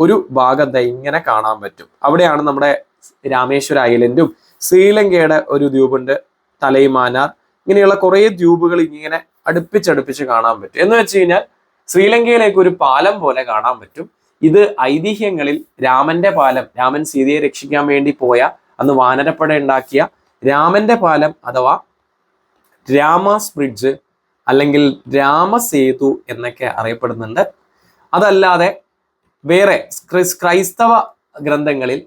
ഒരു ഭാഗം ഇങ്ങനെ കാണാൻ പറ്റും. അവിടെയാണ് നമ്മുടെ രാമേശ്വര ഐലൻഡും ശ്രീലങ്കയുടെ ഒരു ദ്വീപുണ്ട് തലൈമാനാർ. ഇങ്ങനെയുള്ള കുറെ ദ്വീപുകൾ ഇങ്ങനെ അടുപ്പിച്ചടുപ്പിച്ച് കാണാൻ പറ്റും. എന്ന് വെച്ച് കഴിഞ്ഞാൽ ശ്രീലങ്കയിലേക്ക് ഒരു പാലം പോലെ കാണാൻ പറ്റും. ഇത് ഐതിഹ്യങ്ങളിൽ രാമന്റെ പാലം, രാമൻ സീതയെ രക്ഷിക്കാൻ വേണ്ടി പോയ അന്ന് വാനരപ്പട ഉണ്ടാക്കിയ രാമന്റെ പാലം അഥവാ രാമാസ് ബ്രിഡ്ജ് അല്ലെങ്കിൽ രാമസേതു എന്നൊക്കെ അറിയപ്പെടുന്നുണ്ട്. അതല്ലാതെ വേറെ ക്രൈസ്തവ ഗ്രന്ഥങ്ങളിൽ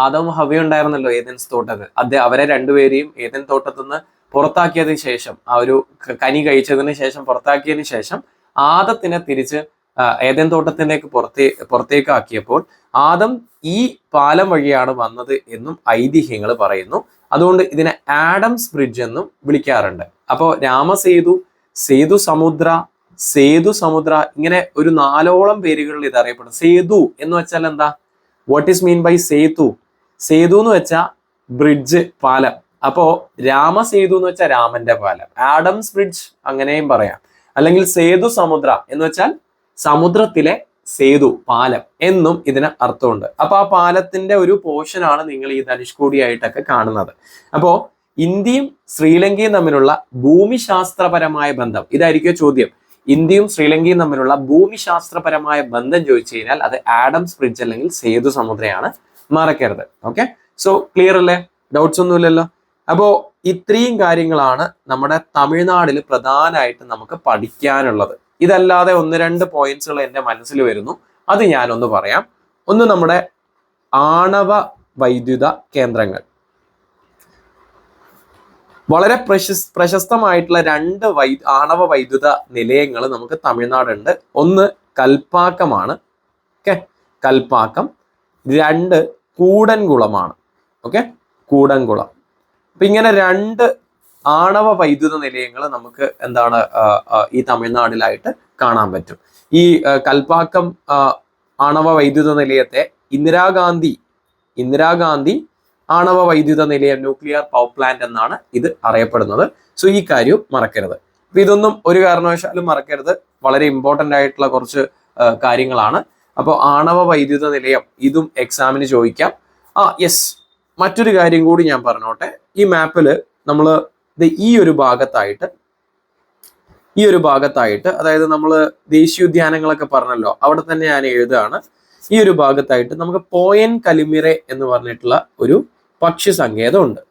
ആദം ഹവ്വ ഉണ്ടായിരുന്നല്ലോ ഏദൻസ് തോട്ടത്തിൽ, അവരെ രണ്ടുപേരെയും ഏദൻ തോട്ടത്തിൽ നിന്ന് പുറത്താക്കിയതിന് ശേഷം, ആ ഒരു കനി കഴിച്ചതിന് ശേഷം പുറത്താക്കിയതിന് ശേഷം ആദത്തിനെ തിരിച്ച് ഏദൻ തോട്ടത്തിലേക്ക് പുറത്തേക്ക് ആക്കിയപ്പോൾ ആദം ഈ പാലം വഴിയാണ് വന്നത് എന്നും ഐതിഹ്യങ്ങൾ പറയുന്നു. അതുകൊണ്ട് ഇതിനെ ആഡംസ് ബ്രിഡ്ജ് എന്നും വിളിക്കാറുണ്ട്. അപ്പോൾ രാമസേതു, സേതു സമുദ്ര ഇങ്ങനെ ഒരു 4ഓളം പേരുകളിൽ ഇത് അറിയപ്പെടും. സേതു എന്ന് വെച്ചാൽ എന്താ? വാട്ട് ഈസ് മീൻ ബൈ സേതു? സേതു എന്ന് വെച്ചാൽ ബ്രിഡ്ജ്, പാലം. അപ്പോ രാമസേതു എന്ന് വെച്ചാൽ രാമന്റെ പാലം. ആഡംസ് ബ്രിഡ്ജ് അങ്ങനെയും പറയാം. അല്ലെങ്കിൽ സേതു സമുദ്ര എന്ന് വെച്ചാൽ സമുദ്രത്തിലെ സേതു, പാലം എന്നും ഇതിന് അർത്ഥമുണ്ട്. അപ്പൊ ആ പാലത്തിന്റെ ഒരു പോർഷനാണ് നിങ്ങൾ ഈ ധനുഷ്കോടിയായിട്ടൊക്കെ കാണുന്നത്. അപ്പോ ഇന്ത്യയും ശ്രീലങ്കയും തമ്മിലുള്ള ഭൂമിശാസ്ത്രപരമായ ബന്ധം, ഇതായിരിക്കും ചോദ്യം. ഇന്ത്യയും ശ്രീലങ്കയും തമ്മിലുള്ള ഭൂമിശാസ്ത്രപരമായ ബന്ധം ചോദിച്ചു കഴിഞ്ഞാൽ അത് ആഡംസ് ബ്രിഡ്ജ് അല്ലെങ്കിൽ സേതു സമുദ്രയാണ്, മറക്കരുത്. ഓക്കെ, സോ ക്ലിയർ അല്ലേ? ഡൗട്ട്സ് ഒന്നുമില്ലല്ലോ. അപ്പോ ഇത്രയും കാര്യങ്ങളാണ് നമ്മുടെ തമിഴ്നാട്ടിൽ പ്രധാനമായിട്ട് നമുക്ക് പഠിക്കാനുള്ളത്. ഇതല്ലാതെ 1-2 പോയിന്റ്സുകൾ എൻ്റെ മനസ്സിൽ വരുന്നു, അത് ഞാനൊന്ന് പറയാം. ഒന്ന്, നമ്മുടെ ആണവ വൈദ്യുത കേന്ദ്രങ്ങൾ. വളരെ പ്രശസ്തമായിട്ടുള്ള 2 ആണവ വൈദ്യുത നിലയങ്ങൾ നമുക്ക് തമിഴ്നാടുണ്ട്. ഒന്ന് കൽപ്പാക്കമാണ്. ഓക്കെ, കൽപ്പാക്കം. 2 കൂടൻകുളമാണ്. ഓക്കെ, കൂടൻകുളം. അപ്പൊ ഇങ്ങനെ 2 ആണവ വൈദ്യുത നിലയങ്ങൾ നമുക്ക് എന്താണ് ഈ തമിഴ്നാട്ടിലായിട്ട് കാണാൻ പറ്റും. ഈ കൽപ്പാക്കം ആണവ വൈദ്യുത നിലയത്തെ ഇന്ദിരാഗാന്ധി ആണവ വൈദ്യുത നിലയം, ന്യൂക്ലിയർ പവർ പ്ലാന്റ് എന്നാണ് ഇത് അറിയപ്പെടുന്നത്. സോ ഈ കാര്യവും മറക്കരുത്. അപ്പൊ ഇതൊന്നും ഒരു കാരണവശാലും മറക്കരുത്. വളരെ ഇമ്പോർട്ടൻ്റ് ആയിട്ടുള്ള കുറച്ച് കാര്യങ്ങളാണ്. അപ്പോൾ ആണവ വൈദ്യുത നിലയം ഇതും എക്സാമിന് ചോദിക്കാം. യെസ്, മറ്റൊരു കാര്യം കൂടി ഞാൻ പറഞ്ഞോട്ടെ. ഈ മാപ്പിൽ നമ്മൾ ഈ ഒരു ഭാഗത്തായിട്ട് അതായത് നമ്മൾ ദേശീയോദ്യാനങ്ങളൊക്കെ പറഞ്ഞല്ലോ, അവിടെ തന്നെ ഞാൻ എഴുതുകയാണ്. ഈ ഒരു ഭാഗത്തായിട്ട് നമുക്ക് പോയൻ കലിമിറെ എന്ന് പറഞ്ഞിട്ടുള്ള ഒരു പക്ഷി സങ്കേതം ഉണ്ട്.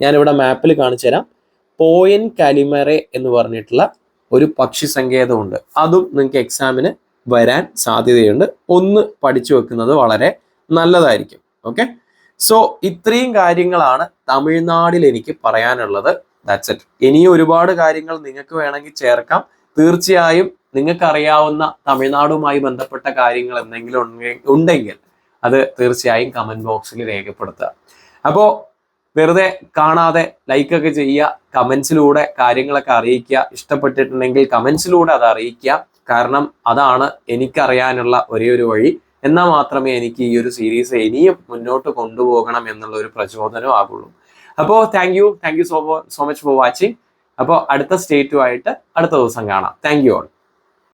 ഞാനിവിടെ മാപ്പിൽ കാണിച്ചു തരാം. പോയൻ കലിമിറെ എന്ന് പറഞ്ഞിട്ടുള്ള ഒരു പക്ഷി സങ്കേതമുണ്ട്. അതും നിങ്ങൾക്ക് എക്സാമിന് വരാൻ സാധ്യതയുണ്ട്. ഒന്ന് പഠിച്ചു വെക്കുന്നത് വളരെ നല്ലതായിരിക്കും. ഓക്കെ, സോ ഇത്രയും കാര്യങ്ങളാണ് തമിഴ്നാട്ടിൽ എനിക്ക് പറയാനുള്ളത്. That's it. ഇനിയും ഒരുപാട് കാര്യങ്ങൾ നിങ്ങൾക്ക് വേണമെങ്കിൽ ചേർക്കാം. തീർച്ചയായും നിങ്ങൾക്ക് അറിയാവുന്ന തമിഴ്നാടുമായി ബന്ധപ്പെട്ട കാര്യങ്ങൾ എന്തെങ്കിലും ഉണ്ടെങ്കിൽ അത് തീർച്ചയായും കമന്റ് ബോക്സിൽ രേഖപ്പെടുത്തുക. അപ്പോൾ വെറുതെ കാണാതെ ലൈക്കൊക്കെ ചെയ്യുക, കമന്റ്സിലൂടെ കാര്യങ്ങളൊക്കെ അറിയിക്കുക. ഇഷ്ടപ്പെട്ടിട്ടുണ്ടെങ്കിൽ കമന്റ്സിലൂടെ അത് അറിയിക്കുക. കാരണം അതാണ് എനിക്കറിയാനുള്ള ഒരേ ഒരു വഴി. എന്നാൽ മാത്രമേ എനിക്ക് ഈ ഒരു സീരീസ് ഇനിയും മുന്നോട്ട് കൊണ്ടുപോകണം എന്നുള്ള ഒരു പ്രചോദനം ആകുള്ളൂ. അപ്പോൾ thank you so much for watching. അപ്പോൾ അടുത്ത സ്റ്റേറ്റുമായിട്ട് അടുത്ത ദിവസം കാണാം. Thank you all.